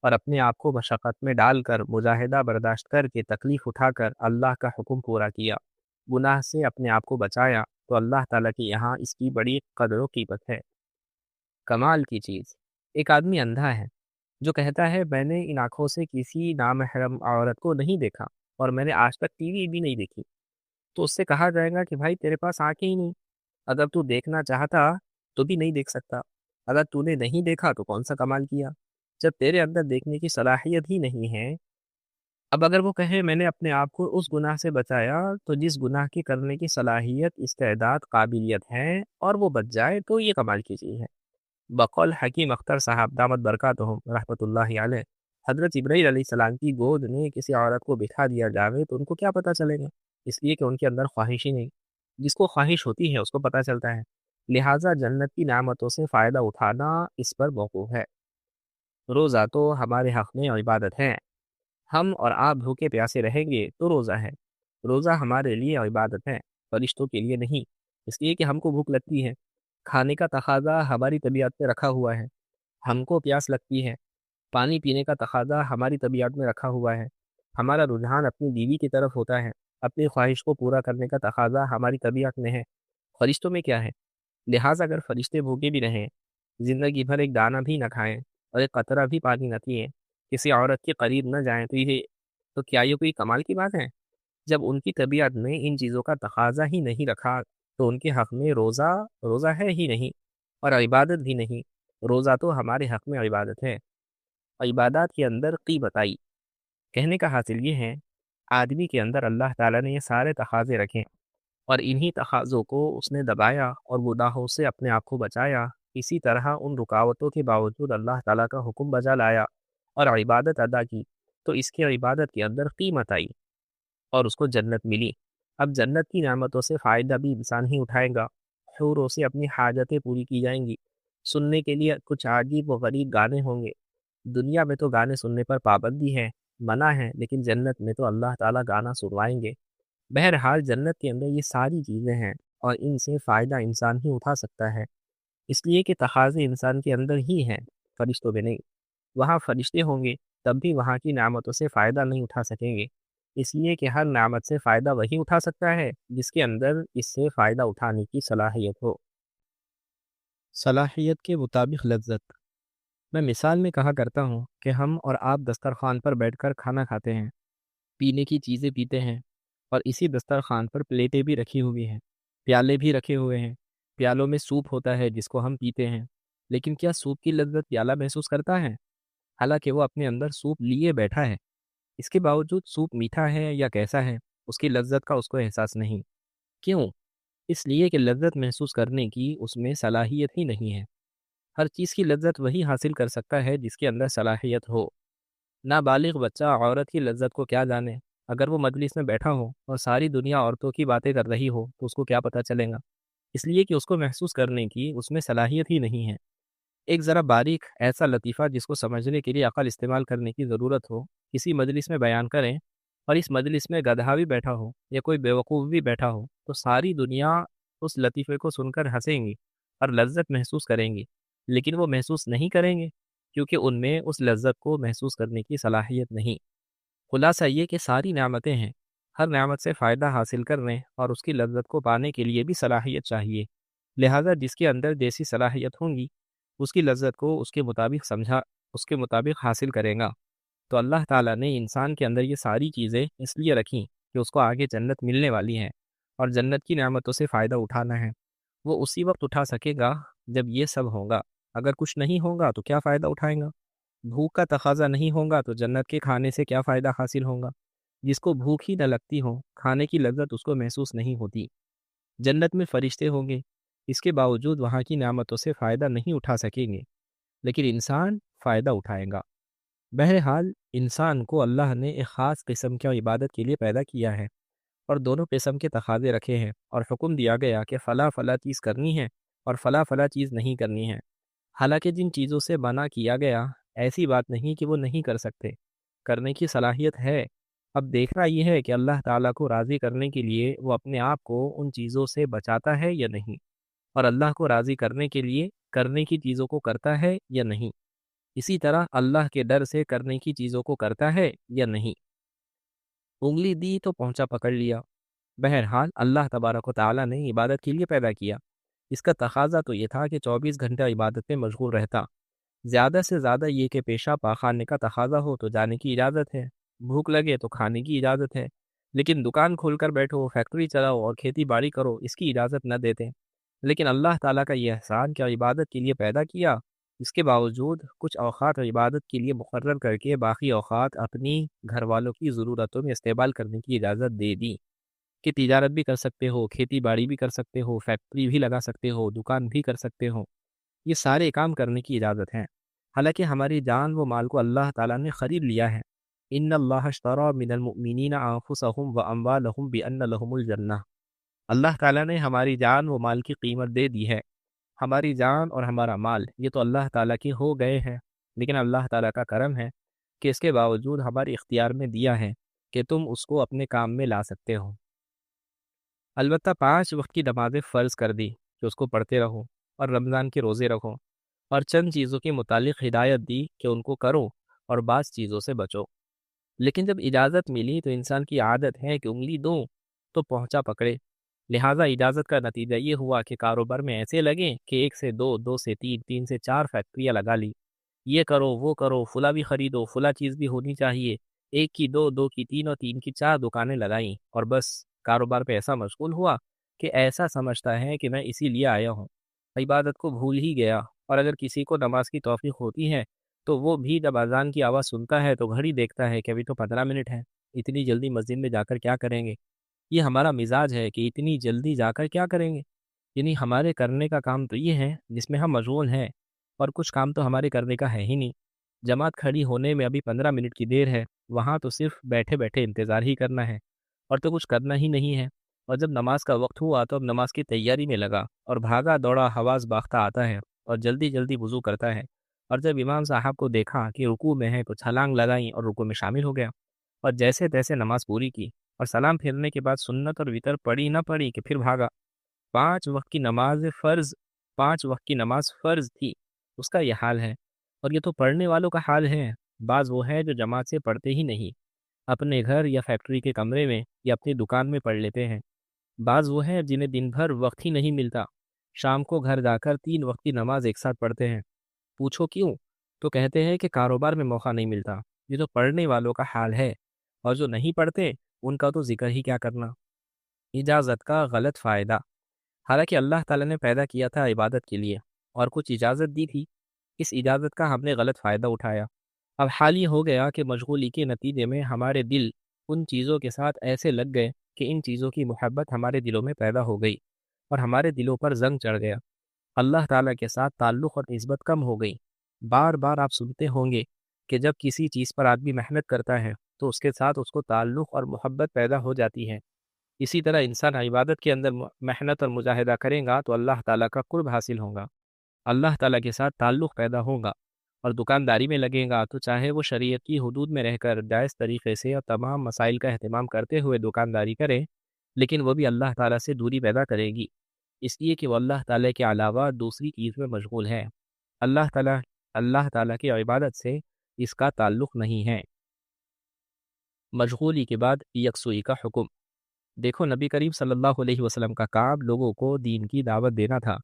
اور اپنے آپ کو مشقت میں ڈال کر مجاہدہ برداشت کر کے تکلیف اٹھا کر اللہ کا حکم پورا کیا، گناہ سے اپنے آپ کو بچایا، تو اللہ تعالیٰ کے یہاں اس کی بڑی قدر و قیمت ہے۔ کمال کی چیز، ایک آدمی اندھا ہے جو کہتا ہے میں نے ان آنکھوں سے کسی نامحرم عورت کو نہیں دیکھا اور میں نے آج تک ٹی وی بھی نہیں دیکھی، تو اس سے کہا جائے گا کہ بھائی تیرے پاس آنکھیں ہی نہیں، اگر تو دیکھنا چاہتا تو بھی نہیں دیکھ سکتا، اگر تو نے نہیں دیکھا تو کون سا کمال کیا جب تیرے اندر دیکھنے کی صلاحیت ہی نہیں ہے۔ اب اگر وہ کہے میں نے اپنے آپ کو اس گناہ سے بچایا، تو جس گناہ کی کرنے کی صلاحیت، استعداد، قابلیت ہے، اور وہ بچ جائے تو یہ کمال کی چیز ہے۔ بقول حکیم اختر صاحب دامت برکاتہم رحمۃ اللہ علیہ، حضرت جبرائیل علیہ السلام کی گود میں کسی عورت کو بٹھا دیا جاوے تو ان کو کیا پتہ چلے گا؟ اس لیے کہ ان کے اندر خواہش ہی نہیں۔ جس کو خواہش ہوتی ہے اس کو پتہ چلتا ہے، لہٰذا جنت کی نعمتوں سے فائدہ اٹھانا اس پر موقوف ہے۔ روزہ تو ہمارے حق میں عبادت ہے، ہم اور آپ بھوکے پیاسے رہیں گے تو روزہ ہے۔ روزہ ہمارے لیے عبادت ہے، فرشتوں کے لیے نہیں، اس لیے کہ ہم کو بھوک لگتی ہے، کھانے کا تقاضا ہماری طبیعت میں رکھا ہوا ہے، ہم کو پیاس لگتی ہے، پانی پینے کا تقاضا ہماری طبیعت میں رکھا ہوا ہے، ہمارا رجحان اپنی بیوی کی طرف ہوتا ہے، اپنی خواہش کو پورا کرنے کا تقاضا ہماری طبیعت میں ہے۔ فرشتوں میں کیا ہے؟ لہٰذا اگر فرشتے بھوکے بھی رہیں، زندگی بھر ایک دانہ بھی نہ کھائیں اور ایک قطرہ بھی پانی نہ پئیں، کسی عورت کے قریب نہ جائیں، تو کیا یہ کوئی کمال کی بات ہے؟ جب ان کی طبیعت میں ان چیزوں کا تقاضا ہی نہیں رکھا تو ان کے حق میں روزہ ہے ہی نہیں، اور عبادت بھی نہیں۔ روزہ تو ہمارے حق میں عبادت ہے۔ عبادات کے اندر قیمت آئی، کہنے کا حاصل یہ ہے، آدمی کے اندر اللہ تعالیٰ نے یہ سارے تقاضے رکھے اور انہی تقاضوں کو اس نے دبایا اور گناہوں سے اپنے آپ کو بچایا۔ اسی طرح ان رکاوٹوں کے باوجود اللہ تعالیٰ کا حکم بجا لایا اور عبادت ادا کی، تو اس کے عبادت کے اندر قیمت آئی اور اس کو جنت ملی۔ اب جنت کی نعمتوں سے فائدہ بھی انسان ہی اٹھائے گا، حوروں سے اپنی حاجتیں پوری کی جائیں گی، سننے کے لیے کچھ عجیب و غریب گانے ہوں گے۔ دنیا میں تو گانے سننے پر پابندی ہے، منع ہے، لیکن جنت میں تو اللہ تعالیٰ گانا سنوائیں گے۔ بہرحال جنت کے اندر یہ ساری چیزیں ہیں اور ان سے فائدہ انسان ہی اٹھا سکتا ہے، اس لیے کہ تقاضے انسان کے اندر ہی ہیں، فرشتوں میں نہیں۔ وہاں فرشتے ہوں گے تب بھی وہاں کی نعمتوں سے فائدہ نہیں اٹھا سکیں گے، اس لیے کہ ہر نعمت سے فائدہ وہی اٹھا سکتا ہے جس کے اندر اس سے فائدہ اٹھانے کی صلاحیت ہو۔ صلاحیت کے مطابق لذت، میں مثال میں کہا کرتا ہوں کہ ہم اور آپ دسترخوان پر بیٹھ کر کھانا کھاتے ہیں، پینے کی چیزیں پیتے ہیں، اور اسی دسترخوان پر پلیٹیں بھی رکھی ہوئی ہیں، پیالے بھی رکھے ہوئے ہیں، پیالوں میں سوپ ہوتا ہے جس کو ہم پیتے ہیں، لیکن کیا سوپ کی لذت پیالہ محسوس کرتا ہے؟ حالانکہ وہ اپنے اندر سوپ لیے بیٹھا ہے، اس کے باوجود سوپ میٹھا ہے یا کیسا ہے، اس کی لذت کا اس کو احساس نہیں۔ کیوں؟ اس لیے کہ لذت محسوس کرنے کی اس میں صلاحیت ہی نہیں ہے۔ ہر چیز کی لذت وہی حاصل کر سکتا ہے جس کے اندر صلاحیت ہو۔ نابالغ بچہ عورت کی لذت کو کیا جانے؟ اگر وہ مجلس میں بیٹھا ہو اور ساری دنیا عورتوں کی باتیں کر رہی ہو تو اس کو کیا پتہ چلے گا؟ اس لیے کہ اس کو محسوس کرنے کی اس میں صلاحیت ہی نہیں ہے۔ ایک ذرا باریک ایسا لطیفہ جس کو سمجھنے کے لیے عقل استعمال کرنے کی ضرورت ہو، کسی مجلس میں بیان کریں، اور اس مجلس میں گدھا بھی بیٹھا ہو یا کوئی بیوقوف بھی بیٹھا ہو، تو ساری دنیا اس لطیفے کو سن کر ہنسیں گی اور لذت محسوس کریں گی، لیکن وہ محسوس نہیں کریں گے کیونکہ ان میں اس لذت کو محسوس کرنے کی صلاحیت نہیں۔ خلاصہ یہ کہ ساری نعمتیں ہیں، ہر نعمت سے فائدہ حاصل کرنے اور اس کی لذت کو پانے کے لیے بھی صلاحیت چاہیے، لہٰذا جس کے اندر جیسی صلاحیت ہوں گی اس کی لذت کو اس کے مطابق سمجھا، اس کے مطابق حاصل کرے گا۔ تو اللہ تعالیٰ نے انسان کے اندر یہ ساری چیزیں اس لیے رکھیں کہ اس کو آگے جنت ملنے والی ہے اور جنت کی نعمتوں سے فائدہ اٹھانا ہے، وہ اسی وقت اٹھا سکے گا جب یہ سب ہوگا۔ اگر کچھ نہیں ہوگا تو کیا فائدہ اٹھائیں گا؟ بھوک کا تقاضا نہیں ہوگا تو جنت کے کھانے سے کیا فائدہ حاصل ہوگا؟ جس کو بھوک ہی نہ لگتی ہو، کھانے کی لذت اس کو محسوس نہیں ہوتی۔ جنت میں فرشتے ہوں گے، اس کے باوجود وہاں کی نعمتوں سے فائدہ نہیں اٹھا سکیں گے، لیکن انسان فائدہ اٹھائے گا۔ بہرحال انسان کو اللہ نے ایک خاص قسم کی عبادت کے لیے پیدا کیا ہے، اور دونوں قسم کے تقاضے رکھے ہیں، اور حکم دیا گیا کہ فلاں فلاں چیز کرنی ہے اور فلاں فلاں چیز نہیں کرنی ہے۔ حالانکہ جن چیزوں سے منع کیا گیا، ایسی بات نہیں کہ وہ نہیں کر سکتے، کرنے کی صلاحیت ہے۔ اب دیکھنا یہ ہے کہ اللہ تعالیٰ کو راضی کرنے کے لیے وہ اپنے آپ کو ان چیزوں سے بچاتا ہے یا نہیں، اور اللہ کو راضی کرنے کے لیے کرنے کی چیزوں کو کرتا ہے یا نہیں، اسی طرح اللہ کے ڈر سے کرنے کی چیزوں کو کرتا ہے یا نہیں۔ انگلی دی تو پہنچا پکڑ لیا۔ بہرحال اللہ تبارک و تعالیٰ نے عبادت کے لیے پیدا کیا۔ اس کا تقاضا تو یہ تھا کہ 24 گھنٹہ عبادت میں مشغول رہتا۔ زیادہ سے زیادہ یہ کہ پیشاب پاخانے کا تقاضا ہو تو جانے کی اجازت ہے، بھوک لگے تو کھانے کی اجازت ہے، لیکن دکان کھول کر بیٹھو، فیکٹری چلاؤ اور کھیتی باڑی کرو، اس کی اجازت نہ دیتے۔ لیکن اللہ تعالیٰ کا یہ احسان کہ عبادت کے لیے پیدا کیا، اس کے باوجود کچھ اوقات عبادت کے لیے مقرر کر کے باقی اوقات اپنی گھر والوں کی ضرورتوں میں استعمال کرنے کی اجازت دے دی، کہ تجارت بھی کر سکتے ہو، کھیتی باڑی بھی کر سکتے ہو، فیکٹری بھی لگا سکتے ہو، دکان بھی کر سکتے ہو، یہ سارے کام کرنے کی اجازت ہے۔ حالانکہ ہماری جان و مال کو اللہ تعالیٰ نے خرید لیا ہے۔ ان اللہ اشتری من المؤمنین انفسهم واموالهم بان لهم الجنہ، اللہ تعالیٰ نے ہماری جان و مال کی قیمت دے دی ہے۔ ہماری جان اور ہمارا مال یہ تو اللہ تعالیٰ کے ہو گئے ہیں، لیکن اللہ تعالیٰ کا کرم ہے کہ اس کے باوجود ہمارے اختیار میں دیا ہے کہ تم اس کو اپنے کام میں لا سکتے ہو۔ البتہ 5 وقت کی نمازیں فرض کر دی کہ اس کو پڑھتے رہو، اور رمضان کے روزے رکھو، اور چند چیزوں کے متعلق ہدایت دی کہ ان کو کرو اور بعض چیزوں سے بچو۔ لیکن جب اجازت ملی تو انسان کی عادت ہے کہ انگلی دو تو پہنچا پکڑے، لہٰذا اجازت کا نتیجہ یہ ہوا کہ کاروبار میں ایسے لگے کہ 1 سے 2، 2 سے 3، 3 سے 4 فیکٹریاں لگا لی، یہ کرو وہ کرو، فلاں بھی خریدو، فلاں چیز بھی ہونی چاہیے، 1 کی 2، 2 کی 3 اور 3 کی 4 دکانیں لگائیں، اور بس کاروبار پہ ایسا مشغول ہوا کہ ایسا سمجھتا ہے کہ میں اسی لیے آیا ہوں، عبادت کو بھول ہی گیا۔ اور اگر کسی کو نماز کی توفیق ہوتی ہے تو وہ بھی جب اذان کی آواز سنتا ہے تو گھڑی دیکھتا ہے کہ ابھی تو 15 منٹ ہے، اتنی جلدی مسجد میں جا کر کیا کریں گے؟ یہ ہمارا مزاج ہے کہ اتنی جلدی جا کر کیا کریں گے؟ یعنی ہمارے کرنے کا کام تو یہ ہے جس میں ہم مشغول ہیں، اور کچھ کام تو ہمارے کرنے کا ہے ہی نہیں۔ جماعت کھڑی ہونے میں ابھی 15 منٹ کی دیر ہے، وہاں تو صرف بیٹھے بیٹھے انتظار ہی کرنا ہے، اور تو کچھ کرنا ہی نہیں ہے۔ اور جب نماز کا وقت ہوا تو اب نماز کی تیاری میں لگا، اور بھاگا دوڑا حواس باختہ آتا ہے اور جلدی جلدی وضو کرتا ہے، اور جب امام صاحب کو دیکھا کہ رکوع میں ہے تو چھلانگ لگائیں اور رکوع میں شامل ہو گیا، اور جیسے تیسے نماز پوری کی، اور سلام پھیرنے کے بعد سنت اور وطر پڑھی نہ پڑھی کہ پھر بھاگا۔ 5 وقت کی نماز فرض 5 وقت کی نماز فرض تھی، اس کا یہ حال ہے۔ اور یہ تو پڑھنے والوں کا حال ہے، بعض وہ ہے جو جماعت سے پڑھتے ہی نہیں، اپنے گھر یا فیکٹری کے کمرے میں یا اپنی دکان میں پڑھ لیتے ہیں۔ بعض وہ ہیں جنہیں دن بھر وقت ہی نہیں ملتا، شام کو گھر جا کر 3 وقت کی نماز ایک ساتھ پڑھتے ہیں۔ پوچھو کیوں؟ تو کہتے ہیں کہ کاروبار میں موقع نہیں ملتا۔ یہ تو پڑھنے والوں کا حال ہے، اور جو نہیں پڑھتے ان کا تو ذکر ہی کیا کرنا۔ اجازت کا غلط فائدہ۔ حالانکہ اللہ تعالیٰ نے پیدا کیا تھا عبادت کے لیے، اور کچھ اجازت دی تھی، اس اجازت کا ہم نے غلط فائدہ اٹھایا۔ اب حال یہ ہو گیا کہ مشغولی کے نتیجے میں ہمارے دل ان چیزوں کے ساتھ ایسے لگ گئے کہ ان چیزوں کی محبت ہمارے دلوں میں پیدا ہو گئی، اور ہمارے دلوں پر زنگ چڑھ گیا۔ اللہ تعالیٰ کے ساتھ تعلق اور نسبت کم ہو گئی۔ بار بار آپ سنتے ہوں گے کہ جب کسی چیز پر آدمی محنت کرتا ہے تو اس کے ساتھ اس کو تعلق اور محبت پیدا ہو جاتی ہے۔ اسی طرح انسان عبادت کے اندر محنت اور مجاہدہ کرے گا تو اللہ تعالیٰ کا قرب حاصل ہوگا، اللہ تعالیٰ کے ساتھ تعلق پیدا ہوگا۔ اور دکانداری میں لگے گا تو چاہے وہ شریعت کی حدود میں رہ کر جائز طریقے سے اور تمام مسائل کا اہتمام کرتے ہوئے دکانداری کرے، لیکن وہ بھی اللہ تعالیٰ سے دوری پیدا کرے گی، اس لیے کہ وہ اللہ تعالیٰ کے علاوہ دوسری چیز میں مشغول ہے۔ اللہ تعالیٰ کی عبادت سے اس کا تعلق نہیں ہے۔ مشغولی کے بعد یکسوئی کا حکم۔ دیکھو نبی کریم صلی اللہ علیہ وسلم کا کام لوگوں کو دین کی دعوت دینا تھا،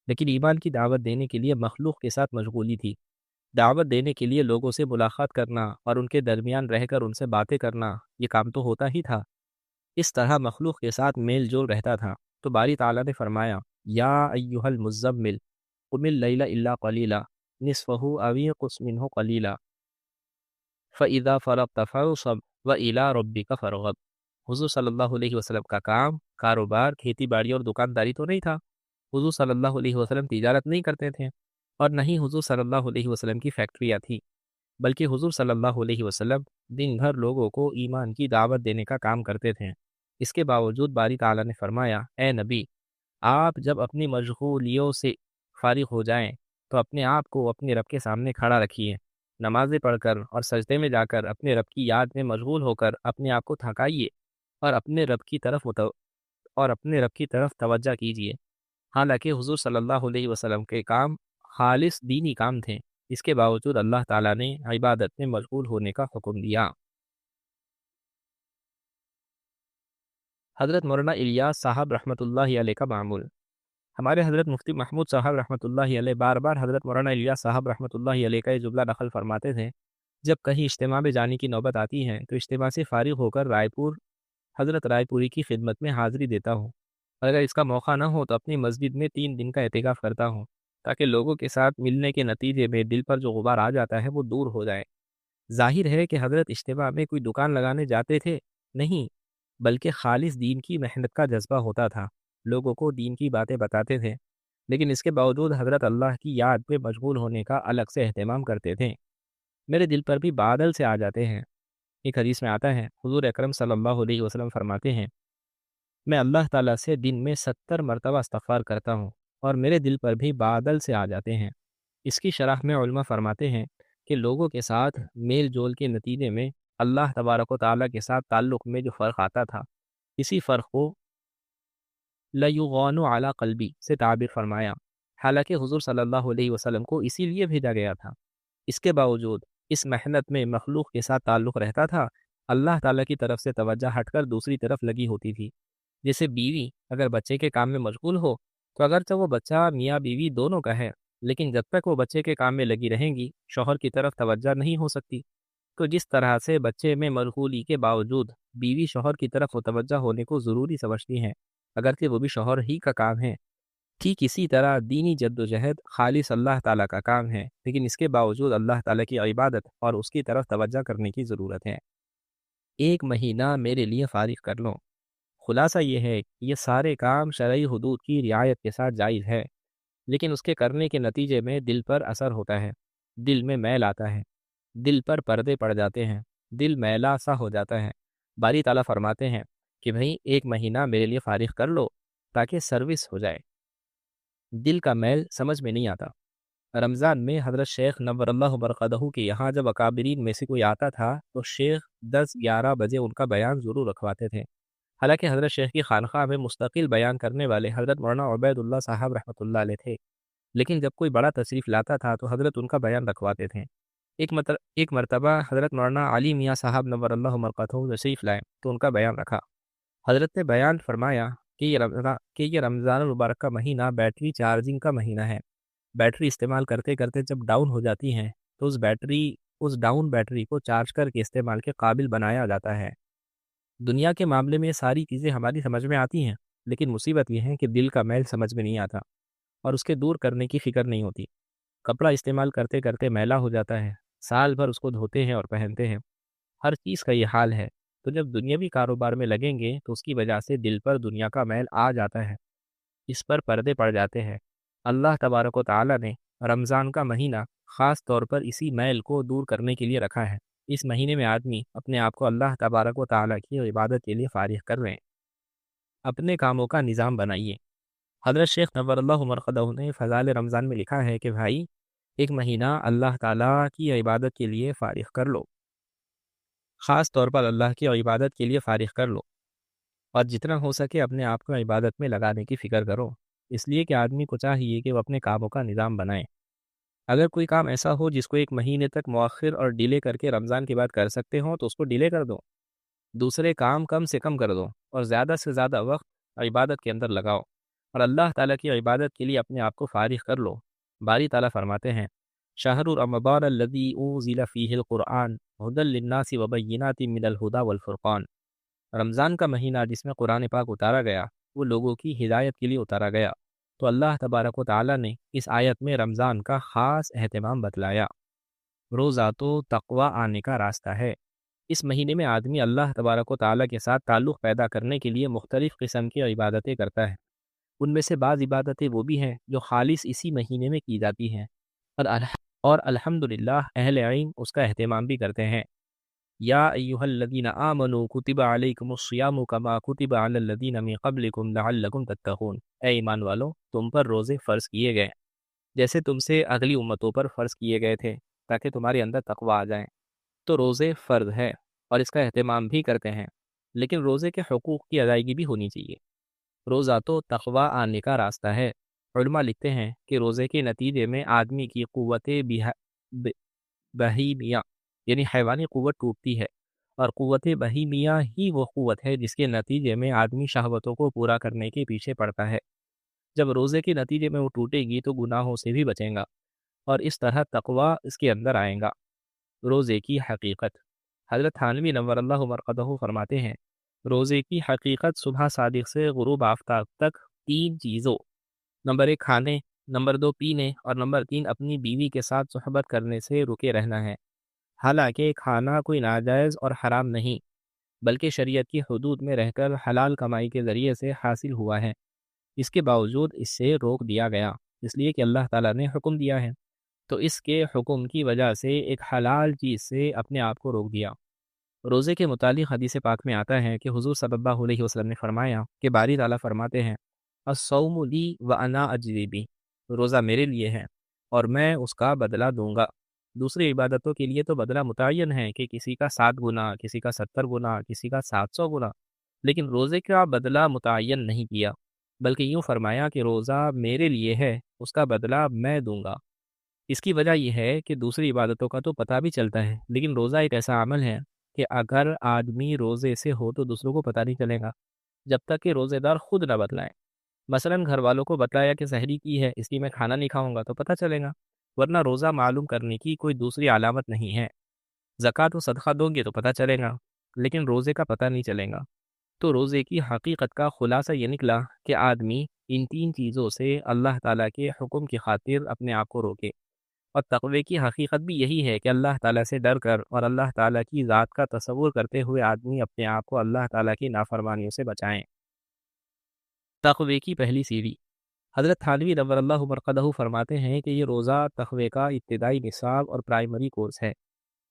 لیکن ایمان کی دعوت دینے کے لیے مخلوق کے ساتھ مشغولی تھی۔ دعوت دینے کے لیے لوگوں سے ملاقات کرنا اور ان کے درمیان رہ کر ان سے باتیں کرنا، یہ کام تو ہوتا ہی تھا۔ اس طرح مخلوق کے ساتھ میل جول رہتا تھا، تو باری تعالیٰ نے فرمایا یا ایہا المزمل قم اللیل الا قلیلا نصفہ او انقص منہ قلیلا فاذا فرغت فانصب والی ربک فرغب۔ حضور صلی اللہ علیہ وسلم کا کام، کاروبار، کھیتی باڑی اور دکانداری تو نہیں تھا۔ حضور صلی اللہ علیہ وسلم تجارت نہیں کرتے تھے، اور نہ ہی حضور صلی اللہ علیہ وسلم کی فیکٹریاں تھیں، بلکہ حضور صلی اللہ علیہ وسلم دن بھر لوگوں کو ایمان کی دعوت دینے کا کام کرتے تھے۔ اس کے باوجود باری تعالیٰ نے فرمایا، اے نبی، آپ جب اپنی مشغولیوں سے فارغ ہو جائیں تو اپنے آپ کو اپنے رب کے سامنے کھڑا رکھیے، نمازیں پڑھ کر اور سجدے میں جا کر اپنے رب کی یاد میں مشغول ہو کر اپنے آپ کو تھکائیے اور اپنے رب کی طرف توجہ کیجیے۔ حالانکہ حضور صلی اللہ علیہ وسلم کے کام خالص دینی کام تھے، اس کے باوجود اللہ تعالیٰ نے عبادت میں مشغول ہونے کا حکم دیا۔ حضرت مولانا الیاس صاحب رحمۃ اللہ علیہ کا معمول۔ ہمارے حضرت مفتی محمود صاحب رحمۃ اللہ علیہ بار بار حضرت مولانا الیاس صاحب رحمۃ اللہ علیہ کا یہ جملہ نقل فرماتے تھے، جب کہیں اجتماع میں جانے کی نوبت آتی ہے تو اجتماع سے فارغ ہو کر حضرت رائے پوری کی خدمت میں حاضری دیتا ہوں، اور اگر اس کا موقع نہ ہو تو اپنی مسجد میں 3 دن کا اعتکاف کرتا ہوں، تاکہ لوگوں کے ساتھ ملنے کے نتیجے میں دل پر جو غبار آ جاتا ہے وہ دور ہو جائے۔ ظاہر ہے کہ حضرت اجتماع میں کوئی دکان لگانے جاتے تھے نہیں، بلکہ خالص دین کی محنت کا جذبہ ہوتا تھا، لوگوں کو دین کی باتیں بتاتے تھے، لیکن اس کے باوجود حضرت اللہ کی یاد میں مشغول ہونے کا الگ سے اہتمام کرتے تھے۔ میرے دل پر بھی بادل سے آ جاتے ہیں۔ ایک حدیث میں آتا ہے، حضور اکرم صلی اللہ علیہ وسلم فرماتے ہیں، میں اللہ تعالیٰ سے دن میں 70 مرتبہ استغفار کرتا ہوں اور میرے دل پر بھی بادل سے آ جاتے ہیں۔ اس کی شرح میں علماء فرماتے ہیں کہ لوگوں کے ساتھ میل جول کے نتیجے میں اللہ تبارک و تعالیٰ کے ساتھ تعلق میں جو فرق آتا تھا، اسی فرق کو لیغان علی قلبی سے تعبیر فرمایا۔ حالانکہ حضور صلی اللہ علیہ وسلم کو اسی لیے بھیجا گیا تھا، اس کے باوجود اس محنت میں مخلوق کے ساتھ تعلق رہتا تھا، اللہ تعالیٰ کی طرف سے توجہ ہٹ کر دوسری طرف لگی ہوتی تھی۔ جیسے بیوی اگر بچے کے کام میں مشغول ہو تو اگرچہ وہ بچہ میاں بیوی دونوں کا ہے، لیکن جب تک وہ بچے کے کام میں لگی رہیں گی، شوہر کی طرف توجہ نہیں ہو سکتی۔ تو جس طرح سے بچے میں مشغولی کے باوجود بیوی شوہر کی طرف متوجہ ہونے کو ضروری سمجھتی ہے، اگرچہ وہ بھی شوہر ہی کا کام ہے، ٹھیک اسی طرح دینی جد و جہد خالص اللہ تعالیٰ کا کام ہے، لیکن اس کے باوجود اللہ تعالیٰ کی عبادت اور اس کی طرف توجہ کرنے کی ضرورت ہے۔ 1 مہینہ میرے لیے فارغ کر لو۔ خلاصہ یہ ہے کہ یہ سارے کام شرعی حدود کی رعایت کے ساتھ جائز ہے، لیکن اس کے کرنے کے نتیجے میں دل پر اثر ہوتا ہے، دل میں میل آتا ہے، دل پر پردے پڑ جاتے ہیں، دل میلا سا ہو جاتا ہے۔ باری تعالیٰ فرماتے ہیں کہ بھئی 1 مہینہ میرے لیے فارغ کر لو تاکہ سروس ہو جائے۔ دل کا میل سمجھ میں نہیں آتا۔ رمضان میں حضرت شیخ نور اللہ برقدہ کے یہاں جب اکابرین میں سے کوئی آتا تھا تو شیخ 10-11 بجے ان کا بیان ضرور رکھواتے تھے۔ حالانکہ حضرت شیخ کی خانقاہ میں مستقل بیان کرنے والے حضرت مولانا عبید اللہ صاحب رحمۃ اللہ علیہ تھے، لیکن جب کوئی بڑا تشریف لاتا تھا تو حضرت ان کا بیان رکھواتے تھے۔ ایک مرتبہ حضرت مولانا علی میاں صاحب نور اللہ مرقدہ تشریف لائے تو ان کا بیان رکھا۔ حضرت نے بیان فرمایا کہ یہ رمضان المبارک کا مہینہ بیٹری چارجنگ کا مہینہ ہے۔ بیٹری استعمال کرتے کرتے جب ڈاؤن ہو جاتی ہیں تو اس ڈاؤن بیٹری کو چارج کر کے استعمال کے قابل بنایا جاتا ہے۔ دنیا کے معاملے میں یہ ساری چیزیں ہماری سمجھ میں آتی ہیں، لیکن مصیبت یہ ہے کہ دل کا میل سمجھ میں نہیں آتا اور اس کے دور کرنے کی فکر نہیں ہوتی۔ کپڑا استعمال کرتے کرتے میلا ہو جاتا ہے، سال بھر اس کو دھوتے ہیں اور پہنتے ہیں، ہر چیز کا یہ حال ہے۔ تو جب دنیاوی کاروبار میں لگیں گے تو اس کی وجہ سے دل پر دنیا کا میل آ جاتا ہے، اس پر پردے پڑ جاتے ہیں۔ اللہ تبارک و تعالیٰ نے رمضان کا مہینہ خاص طور پر اسی میل کو دور کرنے کے لیے رکھا ہے۔ اس مہینے میں آدمی اپنے آپ کو اللہ تبارک و تعالیٰ کی عبادت کے لیے فارغ کر رہے ہیں۔ اپنے کاموں کا نظام بنائیے۔ حضرت شیخ نور اللہ مرقدہ نے فضائل رمضان میں لکھا ہے کہ بھائی 1 مہینہ اللہ تعالیٰ کی عبادت کے لیے فارغ کر لو، خاص طور پر اللہ کی عبادت کے لیے فارغ کر لو، اور جتنا ہو سکے اپنے آپ کو عبادت میں لگانے کی فکر کرو، اس لیے کہ آدمی کو چاہیے کہ وہ اپنے کاموں کا نظام بنائے۔ اگر کوئی کام ایسا ہو جس کو 1 مہینے تک مؤخر اور ڈیلے کر کے رمضان کے بعد کر سکتے ہو تو اس کو ڈیلے کر دو، دوسرے کام کم سے کم کر دو اور زیادہ سے زیادہ وقت عبادت کے اندر لگاؤ اور اللہ تعالیٰ کی عبادت کے لیے اپنے آپ کو فارغ کر لو۔ باری تعالیٰ فرماتے ہیں، شہر رمضان الذی انزل فیہ القرآن ھدی للناس وبینات من الہدی والفرقان۔ رمضان کا مہینہ جس میں قرآن پاک اتارا گیا وہ لوگوں کی ہدایت کے لیے اتارا گیا، تو اللہ تبارک و تعالیٰ نے اس آیت میں رمضان کا خاص اہتمام بتلایا۔ روزہ تو تقوی آنے کا راستہ ہے۔ اس مہینے میں آدمی اللہ تبارک و تعالیٰ کے ساتھ تعلق پیدا کرنے کے لیے مختلف قسم کی عبادتیں کرتا ہے۔ ان میں سے بعض عبادتیں وہ بھی ہیں جو خالص اسی مہینے میں کی جاتی ہیں، اور الحمدللہ اہل علم اس کا اہتمام بھی کرتے ہیں۔ یا ایہا الذین آمنوا کتب علیکم الصیام کما کتب علی الذین من قبلکم لعلکم تتقون، اے ایمان والو تم پر روزے فرض کیے گئے جیسے تم سے اگلی امتوں پر فرض کیے گئے تھے تاکہ تمہارے اندر تقوی آ جائیں۔ تو روزے فرض ہے اور اس کا اہتمام بھی کرتے ہیں، لیکن روزے کے حقوق کی ادائیگی بھی ہونی چاہیے۔ روزہ تو تقوی آنے کا راستہ ہے۔ علماء لکھتے ہیں کہ روزے کے نتیجے میں آدمی کی قوت بہیمیہ یعنی حیوانی قوت ٹوٹتی ہے، اور قوت بہیمیہ ہی وہ قوت ہے جس کے نتیجے میں آدمی شہوتوں کو پورا کرنے کے پیچھے پڑتا ہے۔ جب روزے کے نتیجے میں وہ ٹوٹے گی تو گناہوں سے بھی بچیں گا، اور اس طرح تقوی اس کے اندر آئیں گا۔ روزے کی حقیقت، حضرت تھانوی نور اللہ مرقدہ فرماتے ہیں، روزے کی حقیقت صبح صادق سے غروب آفتاب تک 3 چیزوں، نمبر 1 کھانے، نمبر 2 پینے، اور نمبر 3 اپنی بیوی کے ساتھ صحبت کرنے سے رکے رہنا ہے۔ حالانکہ کھانا کوئی ناجائز اور حرام نہیں، بلکہ شریعت کی حدود میں رہ کر حلال کمائی کے ذریعے سے حاصل ہوا ہے۔ اس کے باوجود اس سے روک دیا گیا، اس لیے کہ اللہ تعالیٰ نے حکم دیا ہے، تو اس کے حکم کی وجہ سے ایک حلال چیز سے اپنے آپ کو روک دیا۔ روزے کے متعلق حدیث پاک میں آتا ہے کہ حضور صلی اللہ علیہ وسلم نے فرمایا کہ باری تعالیٰ فرماتے ہیں، الصوم لی وانا اجزی بہ، روزہ میرے لیے ہے اور میں اس کا بدلہ دوں گا۔ دوسری عبادتوں کے لیے تو بدلہ متعین ہے کہ کسی کا 7 گنا، کسی کا 70 گنا، کسی کا 700 گنا، لیکن روزے کا بدلہ متعین نہیں کیا، بلکہ یوں فرمایا کہ روزہ میرے لیے ہے، اس کا بدلہ میں دوں گا۔ اس کی وجہ یہ ہے کہ دوسری عبادتوں کا تو پتہ بھی چلتا ہے، لیکن روزہ ایک ایسا عمل ہے کہ اگر آدمی روزے سے ہو تو دوسروں کو پتہ نہیں چلے گا جب تک کہ روزے دار خود نہ بتلائیں۔ مثلا گھر والوں کو بتلایا کہ سحری کی ہے اس لیے میں کھانا نہیں کھاؤں گا تو پتہ چلے گا، ورنہ روزہ معلوم کرنے کی کوئی دوسری علامت نہیں ہے۔ زکوٰۃ و صدقہ دو گے تو پتہ چلے گا، لیکن روزے کا پتہ نہیں چلے گا۔ تو روزے کی حقیقت کا خلاصہ یہ نکلا کہ آدمی ان 3 چیزوں سے اللہ تعالیٰ کے حکم کی خاطر اپنے آپ کو روکے، اور تقوی کی حقیقت بھی یہی ہے کہ اللہ تعالیٰ سے ڈر کر اور اللہ تعالیٰ کی ذات کا تصور کرتے ہوئے آدمی اپنے آپ کو اللہ تعالیٰ کی نافرمانیوں سے بچائیں۔ تقوی کی پہلی سیڑھی، حضرت تھانوی نور اللہ مرقدہ فرماتے ہیں کہ یہ روزہ تقوی کا ابتدائی نصاب اور پرائمری کورس ہے۔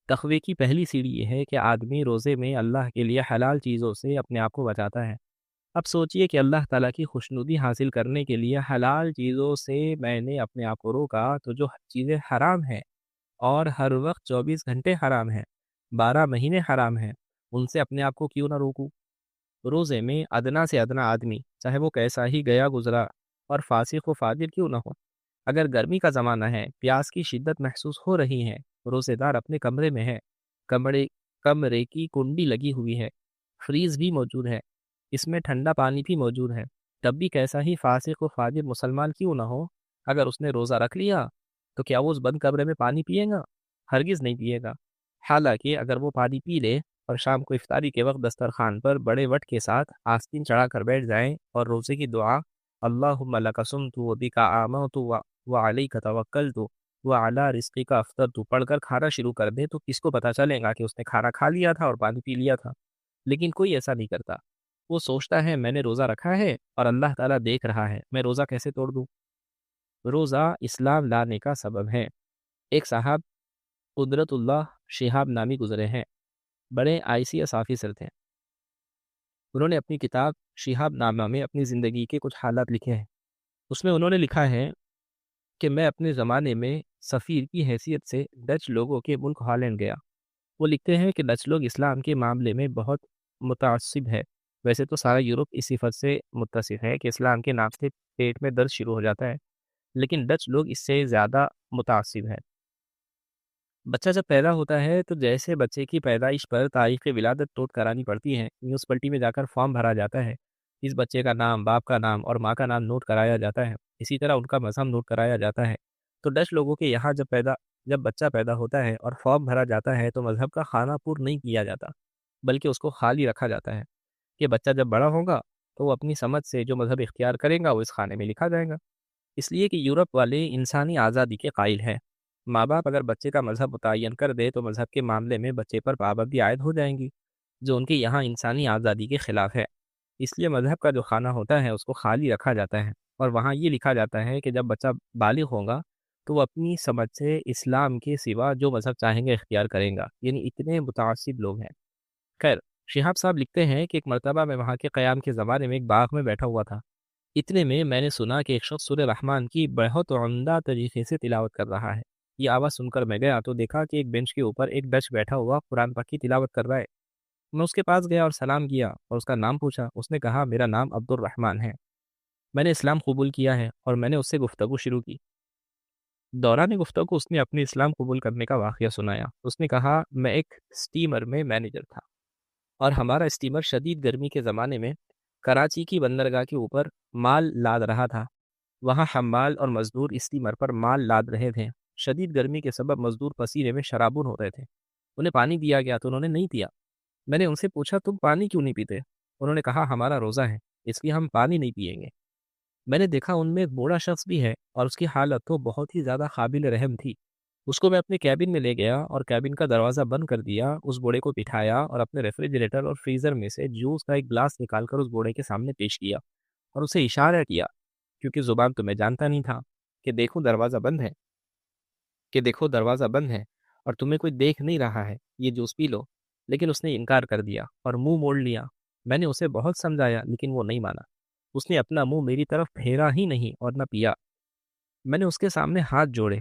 تقوی کی پہلی سیڑھی یہ ہے کہ آدمی روزے میں اللہ کے لیے حلال چیزوں سے اپنے آپ کو بچاتا ہے۔ اب سوچئے کہ اللہ تعالیٰ کی خوشنودی حاصل کرنے کے لیے حلال چیزوں سے میں نے اپنے آپ کو روکا، تو جو چیزیں حرام ہیں اور ہر وقت 24 گھنٹے حرام ہیں، 12 مہینے حرام ہیں، ان سے اپنے آپ کو کیوں نہ روکوں؟ روزے میں ادنا سے ادنا آدمی چاہے وہ کیسا ہی گیا گزرا اور فاسق و فاجر کیوں نہ ہو، اگر گرمی کا زمانہ ہے، پیاس کی شدت محسوس ہو رہی ہے، روزے دار اپنے کمرے میں ہے، کمرے کی کنڈی لگی ہوئی ہے، فریز بھی موجود ہے، اس میں ٹھنڈا پانی بھی موجود ہے، تب بھی کیسا ہی فاسق و فاجر مسلمان کیوں نہ ہو، اگر اس نے روزہ رکھ لیا تو کیا وہ اس بند کمرے میں پانی پیے گا؟ ہرگز نہیں پیے گا۔ حالانکہ اگر وہ پانی پی لے اور شام کو افطاری کے وقت دسترخوان پر بڑے وٹ کے ساتھ آستین چڑھا کر بیٹھ جائیں اور روزے کی دعا اللہم لک صمت وبک آمنت وعلیک توکلت وعلی رزقک افطرت پڑھ کر کھانا شروع کر دے، تو کس کو پتہ چلے گا کہ اس نے کھانا کھا لیا تھا اور پانی پی لیا تھا؟ لیکن کوئی ایسا نہیں کرتا۔ وہ سوچتا ہے میں نے روزہ رکھا ہے اور اللہ تعالیٰ دیکھ رہا ہے، میں روزہ کیسے توڑ دوں؟ روزہ اسلام لانے کا سبب ہے۔ ایک صاحب قدرت اللہ شہاب نامی گزرے ہیں، بڑے ICS آفیسر تھے۔ انہوں نے اپنی کتاب شہاب نامہ میں اپنی زندگی کے کچھ حالات لکھے ہیں۔ اس میں انہوں نے لکھا ہے کہ میں اپنے زمانے میں سفیر کی حیثیت سے ڈچ لوگوں کے ملک ہالینڈ گیا۔ وہ لکھتے ہیں کہ ڈچ لوگ اسلام کے معاملے میں بہت متعصب ہے۔ ویسے تو سارا یورپ اس صفت سے متصف ہے کہ اسلام کے نام سے پیٹ میں درد شروع ہو جاتا ہے، لیکن ڈچ لوگ اس سے زیادہ متعصب ہے۔ بچہ جب پیدا ہوتا ہے تو جیسے بچے کی پیدائش پر تاریخ ولادت نوٹ کرانی پڑتی ہے، میونسپلٹی میں جا کر فارم بھرا جاتا ہے، اس بچے کا نام، باپ کا نام اور ماں کا نام نوٹ کرایا جاتا ہے، اسی طرح ان کا مذہب نوٹ کرایا جاتا ہے۔ تو ڈچ لوگوں کے یہاں جب بچہ پیدا ہوتا ہے اور فارم بھرا جاتا ہے تو مذہب کا خانہ پور نہیں کیا جاتا، بلکہ اس کو خالی رکھا جاتا ہے کہ بچہ جب بڑا ہوگا تو وہ اپنی سمجھ سے جو مذہب اختیار کرے گا وہ اس خانے میں لکھا جائے گا۔ اس لیے کہ یورپ والے انسانی آزادی کے قائل ہیں۔ ماں باپ اگر بچے کا مذہب متعین کر دے تو مذہب کے معاملے میں بچے پر پابندی عائد ہو جائیں گی، جو ان کے یہاں انسانی آزادی کے خلاف ہے۔ اس لیے مذہب کا جو خانہ ہوتا ہے اس کو خالی رکھا جاتا ہے، اور وہاں یہ لکھا جاتا ہے کہ جب بچہ بالغ ہوگا تو وہ اپنی سمجھ سے اسلام کے سوا جو مذہب چاہیں گے اختیار کریں گا۔ یعنی اتنے متعصب لوگ ہیں۔ خیر، شہاب صاحب لکھتے ہیں کہ ایک مرتبہ میں وہاں کے قیام کے زمانے میں ایک باغ میں بیٹھا ہوا تھا۔ اتنے میں نے سنا کہ ایک شخص سورہ رحمان کی بہت عمدہ طریقے سے تلاوت کر رہا ہے۔ یہ آواز سن کر میں گیا تو دیکھا کہ ایک بینچ کے اوپر ایک ڈچ بیٹھا ہوا قرآن پاک کی تلاوت کر رہا ہے۔ میں اس کے پاس گیا اور سلام کیا اور اس کا نام پوچھا۔ اس نے کہا میرا نام عبد الرحمن ہے، میں نے اسلام قبول کیا ہے، اور میں نے اس سے گفتگو شروع کی۔ دوران گفتگو اس نے اپنے اسلام قبول کرنے کا واقعہ سنایا۔ اس نے کہا میں ایک اسٹیمر میں مینیجر تھا، اور ہمارا اسٹیمر شدید گرمی کے زمانے میں کراچی کی بندرگاہ کے اوپر مال لاد رہا تھا۔ وہاں حمال اور مزدور اسٹیمر پر مال لاد رہے تھے۔ شدید گرمی کے سبب مزدور پسینے میں شرابور ہو رہے تھے۔ انہیں پانی دیا گیا تو انہوں نے نہیں پیا۔ میں نے ان سے پوچھا تم پانی کیوں نہیں پیتے؟ انہوں نے کہا ہمارا روزہ ہے، اس لیے ہم پانی نہیں پئیں گے۔ میں نے دیکھا ان میں ایک بوڑھا شخص بھی ہے، اور اس کی حالت تو بہت ہی زیادہ قابل رحم تھی۔ اس کو میں اپنے کیبن میں لے گیا اور کیبن کا دروازہ بند کر دیا۔ اس بوڑھے کو بٹھایا اور اپنے ریفریجریٹر اور فریزر میں سے جوس کا ایک گلاس نکال کر اس بوڑھے کے سامنے پیش کیا، اور اسے اشارہ کیا، کیونکہ زبان تو میں جانتا نہیں تھا، کہ دیکھو دروازہ بند ہے، اور تمہیں کوئی دیکھ نہیں رہا ہے، یہ جوس پی لو۔ لیکن اس نے انکار کر دیا اور منہ موڑ لیا۔ میں نے اسے بہت سمجھایا لیکن وہ نہیں مانا۔ اس نے اپنا منہ میری طرف پھیرا ہی نہیں اور نہ پیا۔ میں نے اس کے سامنے ہاتھ جوڑے،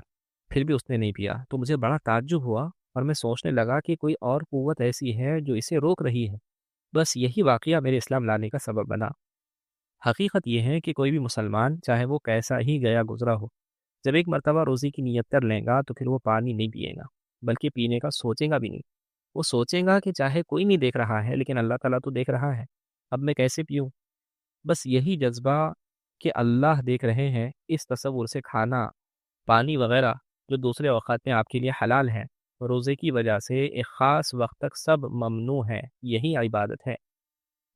پھر بھی اس نے نہیں پیا، تو مجھے بڑا تعجب ہوا، اور میں سوچنے لگا کہ کوئی اور قوت ایسی ہے جو اسے روک رہی ہے۔ بس یہی واقعہ میرے اسلام لانے کا سبب بنا۔ حقیقت یہ ہے کہ کوئی بھی مسلمان چاہے وہ کیسا ہی گیا گزرا ہو، جب ایک مرتبہ روزی کی نیت کر لے گا تو پھر وہ پانی نہیں پیے گا، بلکہ پینے کا سوچے گا بھی نہیں۔ وہ سوچے گا کہ چاہے کوئی نہیں دیکھ رہا ہے لیکن اللہ تعالیٰ تو دیکھ رہا ہے، اب میں کیسے پیوں؟ بس یہی جذبہ کہ اللہ دیکھ رہے ہیں، اس تصور سے کھانا، پانی وغیرہ جو دوسرے اوقات میں آپ کے لیے حلال ہے، روزے کی وجہ سے ایک خاص وقت تک سب ممنوع ہے، یہی عبادت ہے۔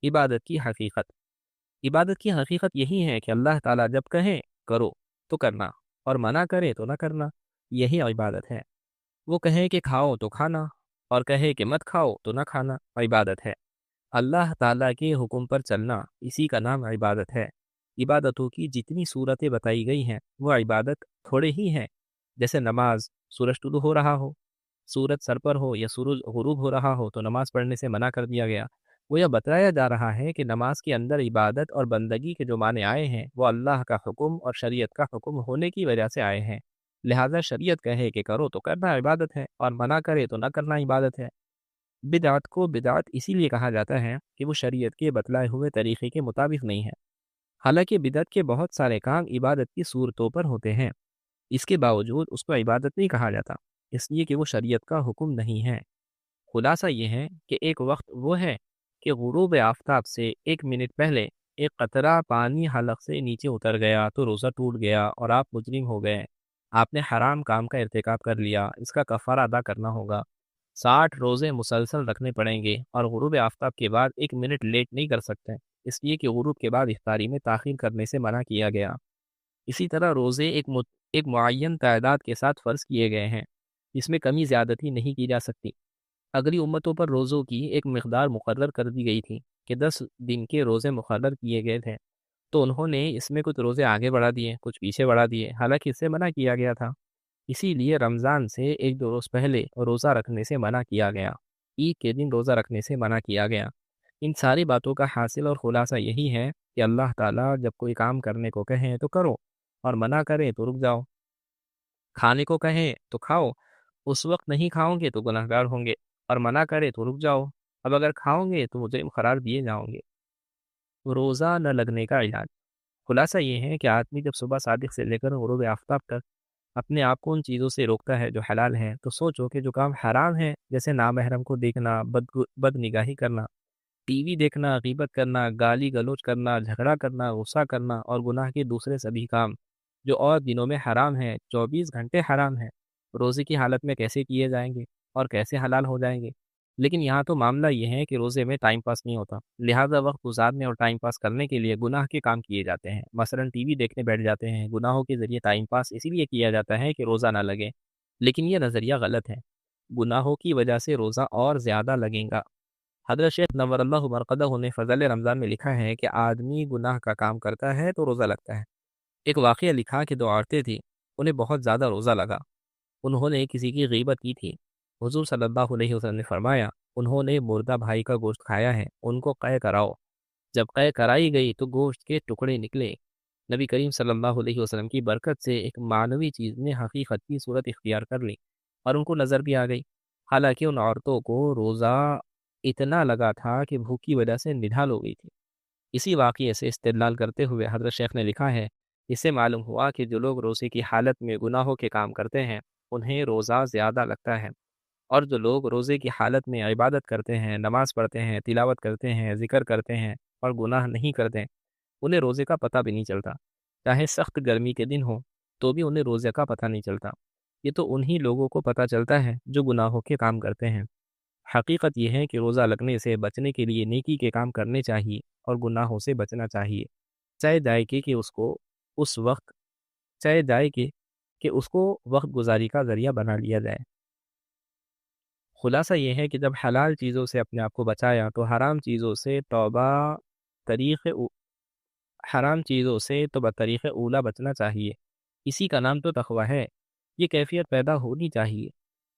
عبادت کی حقیقت یہی ہے کہ اللہ تعالیٰ جب کہیں کرو تو کرنا، اور منع کرے تو نہ کرنا، یہی عبادت ہے۔ وہ کہیں کہ کھاؤ تو کھانا، اور کہے کہ مت کھاؤ تو نہ کھانا، عبادت ہے۔ اللہ تعالیٰ کے حکم پر چلنا، اسی کا نام عبادت ہے۔ عبادتوں کی جتنی صورتیں بتائی گئی ہیں وہ عبادت تھوڑے ہی ہیں، جیسے نماز، سورج طلوع ہو رہا ہو، سورج سر پر ہو یا سورج غروب ہو رہا ہو تو نماز پڑھنے سے منع کر دیا گیا۔ وہ یہ بتایا جا رہا ہے کہ نماز کے اندر عبادت اور بندگی کے جو معنی آئے ہیں وہ اللہ کا حکم اور شریعت کا حکم ہونے کی وجہ سے آئے ہیں، لہٰذا شریعت کہے کہ کرو تو کرنا عبادت ہے، اور منع کرے تو نہ کرنا عبادت ہے۔ بدعت کو بدعت اسی لیے کہا جاتا ہے کہ وہ شریعت کے بتلائے ہوئے طریقے کے مطابق نہیں ہے، حالانکہ بدعت کے بہت سارے کام عبادت کی صورتوں پر ہوتے ہیں، اس کے باوجود اس کو عبادت نہیں کہا جاتا، اس لیے کہ وہ شریعت کا حکم نہیں ہے۔ خلاصہ یہ ہے کہ ایک وقت وہ ہے کہ غروب آفتاب سے 1 منٹ پہلے ایک قطرہ پانی حلق سے نیچے اتر گیا تو روزہ ٹوٹ گیا اور آپ مجرم ہو گئے، آپ نے حرام کام کا ارتکاب کر لیا، اس کا کفارہ ادا کرنا ہوگا، 60 روزے مسلسل رکھنے پڑیں گے، اور غروب آفتاب کے بعد 1 منٹ لیٹ نہیں کر سکتے، اس لیے کہ غروب کے بعد افطاری میں تاخیر کرنے سے منع کیا گیا۔ اسی طرح روزے ایک معین تعداد کے ساتھ فرض کیے گئے ہیں، اس میں کمی زیادتی نہیں کی جا سکتی۔ اگلی امتوں پر روزوں کی ایک مقدار مقرر کر دی گئی تھی کہ 10 دن کے روزے مقرر کیے گئے تھے، تو انہوں نے اس میں کچھ روزے آگے بڑھا دیے، کچھ پیچھے بڑھا دیے، حالانکہ اس سے منع کیا گیا تھا۔ اسی لیے رمضان سے 1-2 روز پہلے روزہ رکھنے سے منع کیا گیا، عید کے دن روزہ رکھنے سے منع کیا گیا۔ ان ساری باتوں کا حاصل اور خلاصہ یہی ہے کہ اللہ تعالیٰ جب کوئی کام کرنے کو کہیں تو کرو، اور منع کرے تو رک جاؤ۔ کھانے کو کہیں تو کھاؤ، اس وقت نہیں کھاؤ گے تو گناہ گار ہوں گے، اور منع کرے تو رک جاؤ، اب اگر کھاؤ گے تو مجرم قرار دیے جاؤ گے۔ روزہ نہ لگنے کا علاج۔ خلاصہ یہ ہے کہ آدمی جب صبح صادق سے لے کر غروب آفتاب تک اپنے آپ کو ان چیزوں سے روکتا ہے جو حلال ہیں، تو سوچو کہ جو کام حرام ہے، جیسے نامحرم کو دیکھنا، بد نگاہی کرنا، ٹی وی دیکھنا، غیبت کرنا، گالی گلوچ کرنا، جھگڑا کرنا، غصہ کرنا، اور گناہ کے دوسرے سبھی کام جو اور دنوں میں حرام ہیں، 24 گھنٹے حرام ہیں، روزے کی حالت میں کیسے کیے جائیں گے اور کیسے حلال ہو جائیں گے؟ لیکن یہاں تو معاملہ یہ ہے کہ روزے میں ٹائم پاس نہیں ہوتا، لہٰذا وقت گزارنے اور ٹائم پاس کرنے کے لیے گناہ کے کام کیے جاتے ہیں، مثلاً ٹی وی دیکھنے بیٹھ جاتے ہیں، گناہوں کے ذریعے ٹائم پاس اسی لیے کیا جاتا ہے کہ روزہ نہ لگے، لیکن یہ نظریہ غلط ہے، گناہوں کی وجہ سے روزہ اور زیادہ لگے گا۔ حضرت شیخ نور اللہ مرقدہ نے فضل رمضان میں لکھا ہے کہ آدمی گناہ کا کام کرتا ہے تو روزہ لگتا ہے۔ ایک واقعہ لکھا کہ دو عورتیں تھیں، انہیں بہت زیادہ روزہ لگا، انہوں نے کسی کی غیبت کی تھی۔ حضور صلی اللہ علیہ وسلم نے فرمایا، انہوں نے مردہ بھائی کا گوشت کھایا ہے، ان کو قے کراؤ۔ جب قے کرائی گئی تو گوشت کے ٹکڑے نکلے۔ نبی کریم صلی اللہ علیہ وسلم کی برکت سے ایک معنوی چیز نے حقیقت کی صورت اختیار کر لی اور ان کو نظر بھی آ گئی، حالانکہ ان عورتوں کو روزہ اتنا لگا تھا کہ بھوک کی وجہ سے نڈھال ہو گئی تھی۔ اسی واقعے سے استدلال کرتے ہوئے حضرت شیخ نے لکھا ہے، اس سے معلوم ہوا کہ جو لوگ روزے کی حالت میں گناہوں کے کام کرتے ہیں انہیں روزہ زیادہ لگتا ہے، اور جو لوگ روزے کی حالت میں عبادت کرتے ہیں، نماز پڑھتے ہیں، تلاوت کرتے ہیں، ذکر کرتے ہیں اور گناہ نہیں کرتے، انہیں روزے کا پتہ بھی نہیں چلتا، چاہے سخت گرمی کے دن ہو تو بھی انہیں روزے کا پتہ نہیں چلتا۔ یہ تو انہی لوگوں کو پتہ چلتا ہے جو گناہوں کے کام کرتے ہیں۔ حقیقت یہ ہے کہ روزہ لگنے سے بچنے کے لیے نیکی کے کام کرنے چاہیے اور گناہوں سے بچنا چاہیے، چاہے جائے کہ اس کو اس وقت چاہے جائے کہ اس کو وقت گزاری کا ذریعہ بنا لیا جائے۔ خلاصہ یہ ہے کہ جب حلال چیزوں سے اپنے آپ کو بچایا تو طریق حرام چیزوں سے تو بطریق اولا بچنا چاہیے۔ اسی کا نام تو تقویٰ ہے۔ یہ کیفیت پیدا ہونی چاہیے،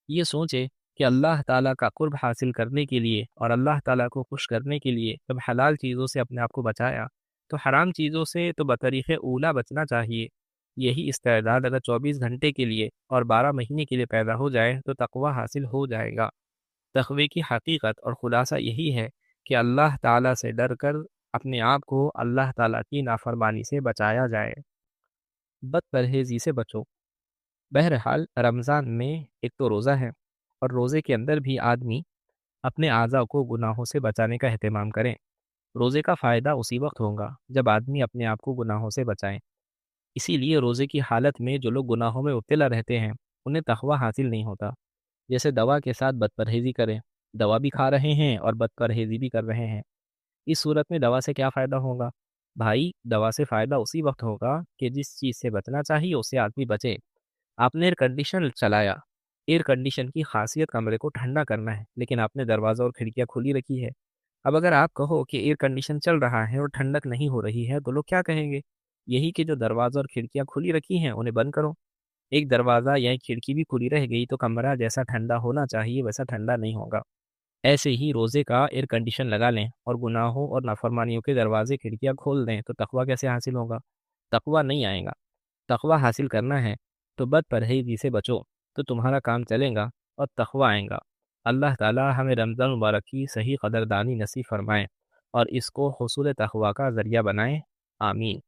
یہ سوچے کہ اللہ تعالیٰ کا قرب حاصل کرنے کے لیے اور اللہ تعالیٰ کو خوش کرنے کے لیے جب حلال چیزوں سے اپنے آپ کو بچایا تو حرام چیزوں سے تو بطریق اولا بچنا چاہیے۔ یہی استعداد اگر 24 گھنٹے کے لیے اور 12 مہینے کے لیے پیدا ہو جائے تو تقویٰ حاصل ہو جائے گا۔ تقوی کی حقیقت اور خلاصہ یہی ہے کہ اللہ تعالیٰ سے ڈر کر اپنے آپ کو اللہ تعالیٰ کی نافرمانی سے بچایا جائے۔ بد پرہیزی سے بچو۔ بہرحال رمضان میں ایک تو روزہ ہے، اور روزے کے اندر بھی آدمی اپنے اعضاء کو گناہوں سے بچانے کا اہتمام کریں۔ روزے کا فائدہ اسی وقت ہوگا جب آدمی اپنے آپ کو گناہوں سے بچائیں۔ اسی لیے روزے کی حالت میں جو لوگ گناہوں میں مبتلا رہتے ہیں انہیں تقویٰ حاصل نہیں ہوتا۔ جیسے دوا کے ساتھ بد پرہیزی کریں، دوا بھی کھا رہے ہیں اور بد پرہیزی بھی کر رہے ہیں، اس صورت میں دوا سے کیا فائدہ ہوگا؟ بھائی دوا سے فائدہ اسی وقت ہوگا کہ جس چیز سے بچنا چاہیے اس سے آدمی بچے۔ آپ نے ایئر کنڈیشن چلایا، ایئر کنڈیشن کی خاصیت کمرے کو ٹھنڈا کرنا ہے، لیکن آپ نے دروازہ اور کھڑکیاں کھلی رکھی ہے۔ اب اگر آپ کہو کہ ایئر کنڈیشن چل رہا ہے اور ٹھنڈک نہیں ہو رہی ہے تو لوگ کیا کہیں گے؟ یہی کہ جو دروازہ اور کھڑکیاں کھلی رکھی ہیں انہیں بند کرو۔ ایک دروازہ یا ایک کھڑکی بھی کھلی رہ گئی تو کمرہ جیسا ٹھنڈا ہونا چاہیے ویسا ٹھنڈا نہیں ہوگا۔ ایسے ہی روزے کا ایئر کنڈیشن لگا لیں اور گناہوں اور نافرمانیوں کے دروازے کھڑکیاں کھول دیں تو تقویٰ کیسے حاصل ہوگا؟ تقویٰ نہیں آئے گا۔ تقویٰ حاصل کرنا ہے تو بد پرہیزی سے بچو تو تمہارا کام چلے گا اور تقویٰ آئے گا۔ اللہ تعالی ہمیں رمضان مبارک کی صحیح قدردانی نصیب فرمائے اور اس کو حصول تقویٰ کا ذریعہ بنائیں۔ آمین۔